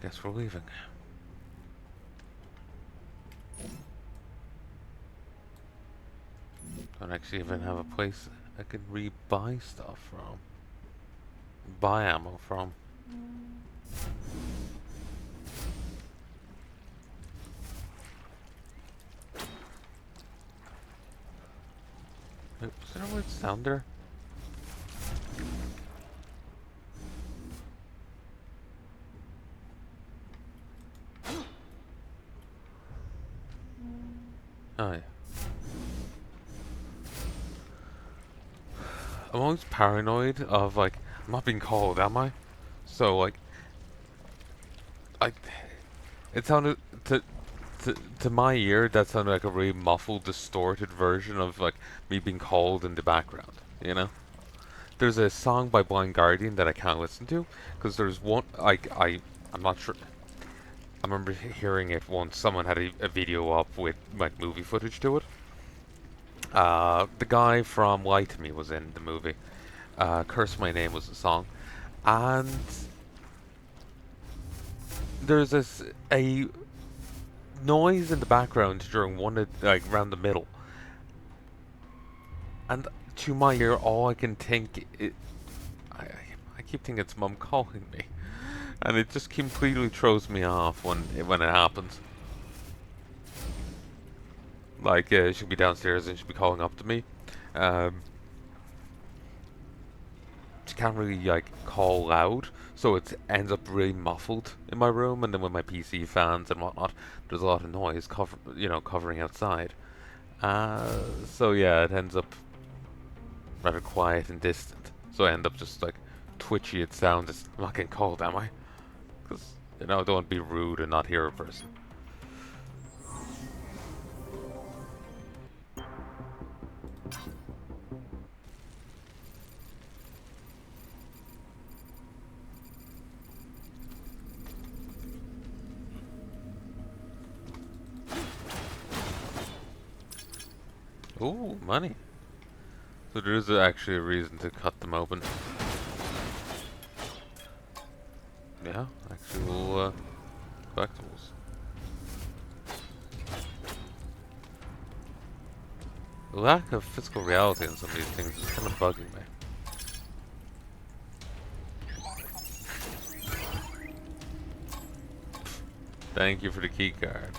Guess we're leaving. Don't actually even have a place I could re-buy stuff from. Buy ammo from. Wait, was there a weird sound there? Oh yeah. I'm always paranoid of like, I'm not being called, am I? So like, I, it sounded to my ear that sounded like a really muffled, distorted version of like me being called in the background. You know, there's a song by Blind Guardian that I can't listen to because there's one like I'm not sure. I remember hearing it once. Someone had a video up with like movie footage to it. The guy from Lie to Me was in the movie. Curse My Name was the song, and there's a noise in the background during one of like around the middle, and to my ear, all I can think I keep thinking it's mum calling me, and it just completely throws me off when it happens. Like she'll be downstairs and she'll be calling up to me. Um, she can't really like call loud, so it ends up really muffled in my room. And then with my PC fans and whatnot, there's a lot of noise covering outside. So yeah, it ends up rather quiet and distant. So I end up just like twitchy. It sounds. I'm not getting called, am I? Because I don't want to be rude and not hear a person. Ooh, money. So there is actually a reason to cut them open. Yeah, actual collectibles. The lack of physical reality in some of these things is kind of bugging me. Thank you for the key card.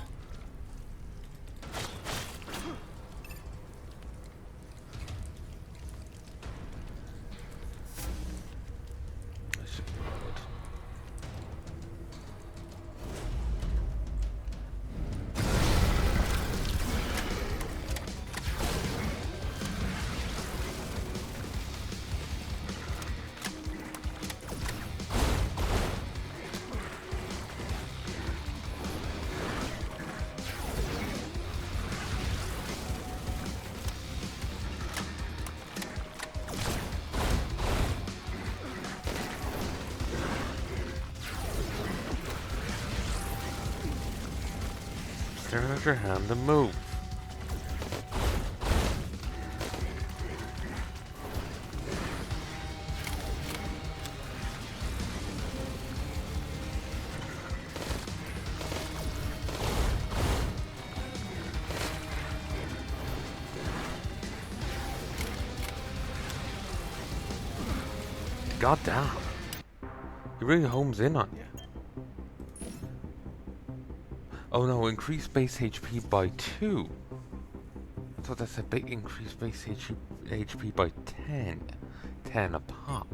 That should be good. Staring at your hand to move. God damn. He really homes in on you. Oh no, increase base HP by 2. I thought that said increase base HP by 10. 10 a pop.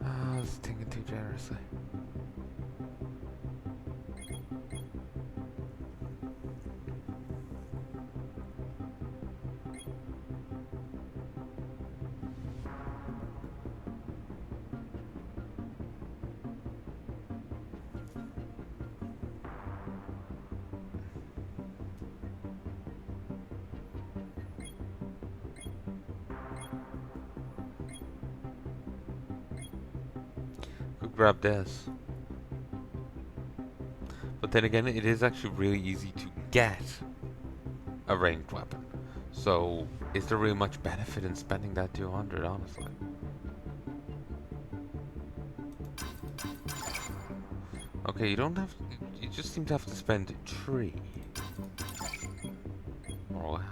I was thinking too generously. Could grab this. But then again, it is actually really easy to get a ranged weapon. So, is there really much benefit in spending that 200, honestly? Okay, you don't have. You just seem to have to spend 3. More less.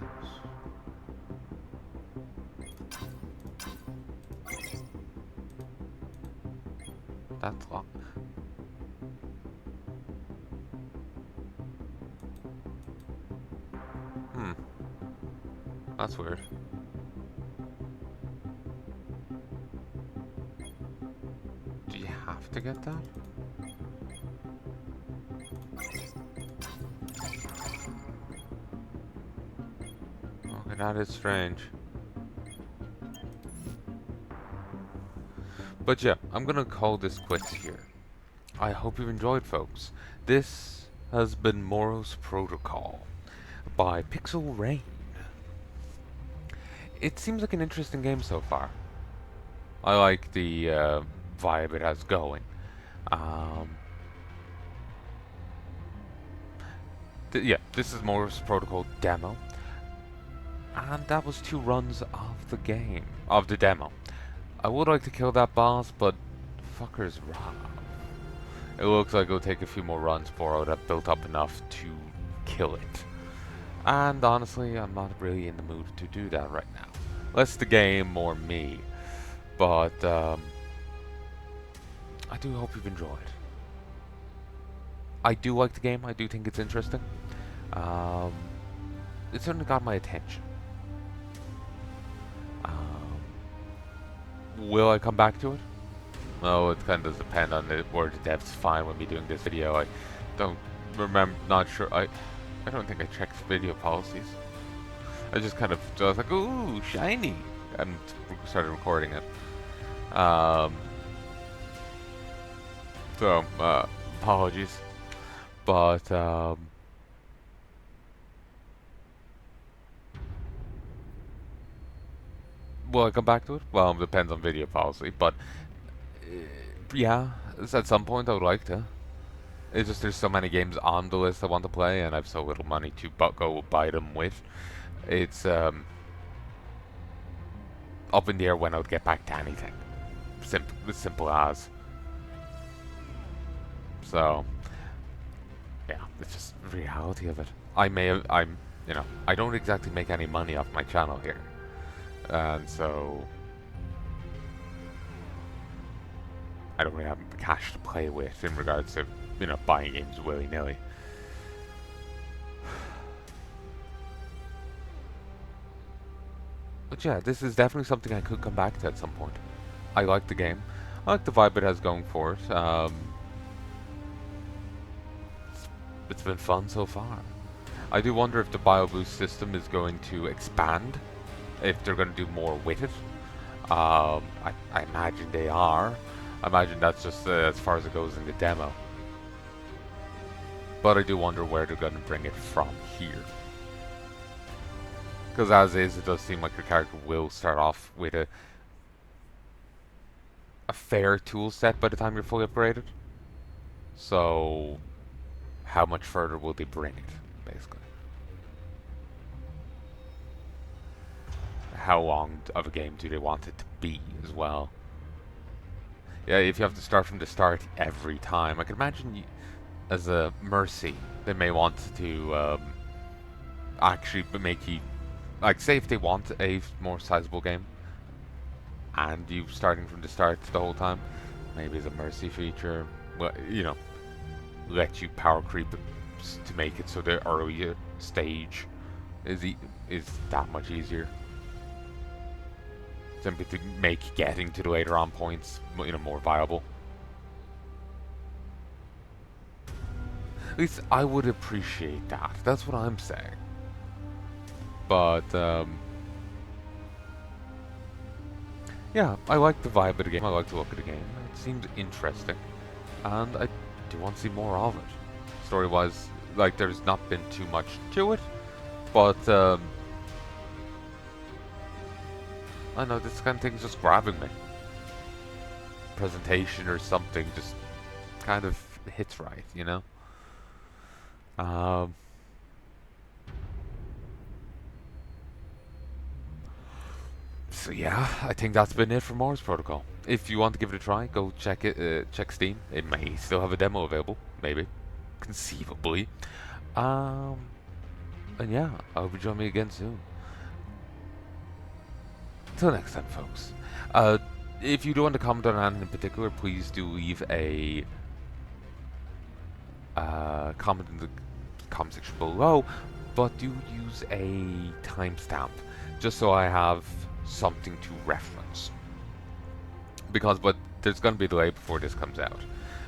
That's locked. Hmm. That's weird. Do you have to get that? Okay, that is strange. But yeah, I'm gonna call this quits here. I hope you've enjoyed, folks. This has been Moros Protocol by Pixel Rain. It seems like an interesting game so far. I like the vibe it has going. Um, yeah, this is Moros Protocol demo, and that was 2 runs of the game, of the demo. I would like to kill that boss, but fucker's rough. It looks like it'll take a few more runs before I would have built up enough to kill it. And honestly, I'm not really in the mood to do that right now. Less the game, more me. But I do hope you've enjoyed. I do like the game. I do think it's interesting. Um, it certainly got my attention. Will I come back to it? Well, it kind of does depend on where the devs find when me doing this video. I don't remember, not sure. I don't think I checked video policies. I just kind of, I was like, ooh, shiny, and started recording it. So, apologies. But, will I come back to it? Well, it depends on video policy, but, yeah, at some point I would like to. It's just there's so many games on the list I want to play, and I have so little money to go buy them with. It's, up in the air when I would get back to anything. Simple as. So, yeah, it's just the reality of it. I don't exactly make any money off my channel here. And so, I don't really have cash to play with in regards to, buying games willy-nilly. But yeah, this is definitely something I could come back to at some point. I like the game. I like the vibe it has going for it. It's been fun so far. I do wonder if the BioBoost system is going to expand, if they're going to do more with it. I imagine they are. I imagine that's just as far as it goes in the demo. But I do wonder where they're going to bring it from here. Because as is, it does seem like your character will start off with a fair tool set by the time you're fully upgraded. So, how much further will they bring it, basically? How long of a game do they want it to be as well? Yeah, if you have to start from the start every time, I can imagine as a mercy, they may want to actually make you, like, say if they want a more sizable game, and you starting from the start the whole time, maybe as a mercy feature, well, let you power creep to make it so the earlier stage is that much easier. Simply to make getting to the later on points, more viable. At least I would appreciate that. That's what I'm saying. But, yeah, I like the vibe of the game. I like the look of the game. It seems interesting. And I do want to see more of it. Story-wise, like, there's not been too much to it. But, I know this kind of thing's just grabbing me. Presentation or something just kind of hits right, So yeah, I think that's been it for Moros Protocol. If you want to give it a try, go check it. Check Steam. It may still have a demo available. Maybe, conceivably. Um, and yeah, I hope you join me again soon. Till next time, folks. If you do want to comment on anything in particular, please do leave a comment in the comment section below. But do use a timestamp, just so I have something to reference. Because there's going to be a delay before this comes out.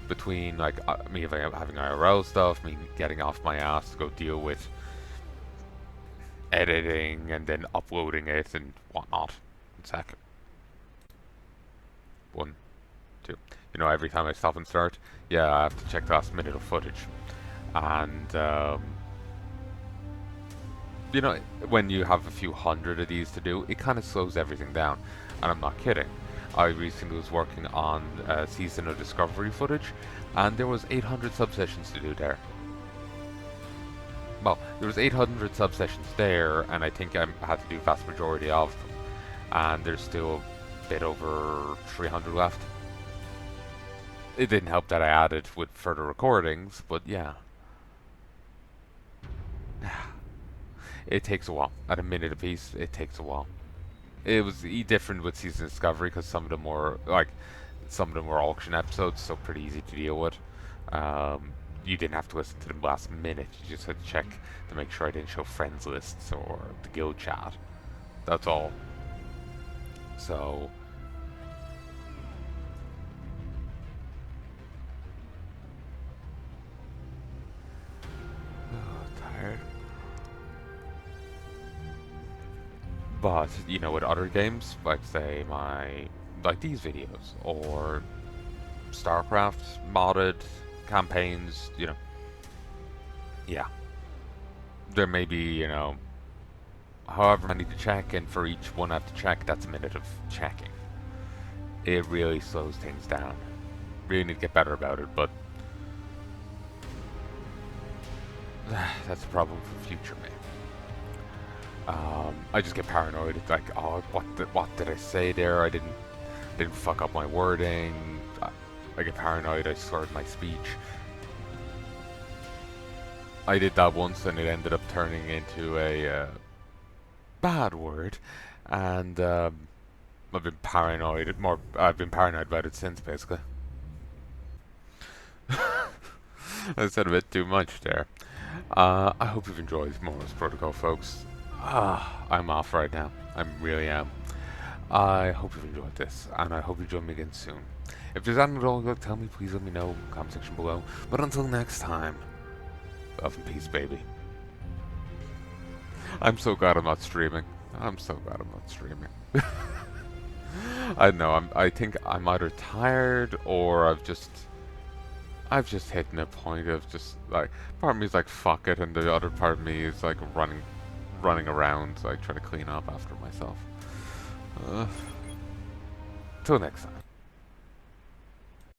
Between like me having IRL stuff, me getting off my ass to go deal with editing and then uploading it and whatnot. 1 sec. 1, 2. You know, every time I stop and start, yeah, I have to check the last minute of footage. And, you know, when you have a few hundred of these to do, it kind of slows everything down. And I'm not kidding. I recently was working on Season of Discovery footage, and there was 800 subsessions to do there. Well, there was 800 subsessions there, and I think I had to do vast majority of them. And there's still a bit over 300 left. It didn't help that I added with further recordings, but yeah. It takes a while. At a minute a piece, it takes a while. It was different with Season Discovery because some of them were auction episodes, so pretty easy to deal with. You didn't have to listen to them last minute. You just had to check to make sure I didn't show friends lists or the guild chat. That's all. So tired. But you know, with other games, like say like these videos or StarCraft modded campaigns, you know, yeah, there may be, you know, however many to check, and for each one I have to check, that's a minute of checking. It really slows things down. Really need to get better about it, but that's a problem for future me. I just get paranoid. It's like, oh, what did I say there? I didn't fuck up my wording. I get paranoid. I slurred my speech. I did that once, and it ended up turning into a bad word, and I've been paranoid. I've been paranoid about it since, basically. I said a bit too much there. I hope you've enjoyed Moros Protocol, folks. I'm off right now. I really am. I hope you've enjoyed this, and I hope you join me again soon. If there's anything at all you'd like to tell me, please let me know in the comment section below. But until next time, love and peace, baby. I'm so glad I'm not streaming. I'm so glad I'm not streaming. I don't know. I think I'm either tired or I've just hit a point of just like, part of me is like fuck it, and the other part of me is like running around like trying to clean up after myself. Till next time.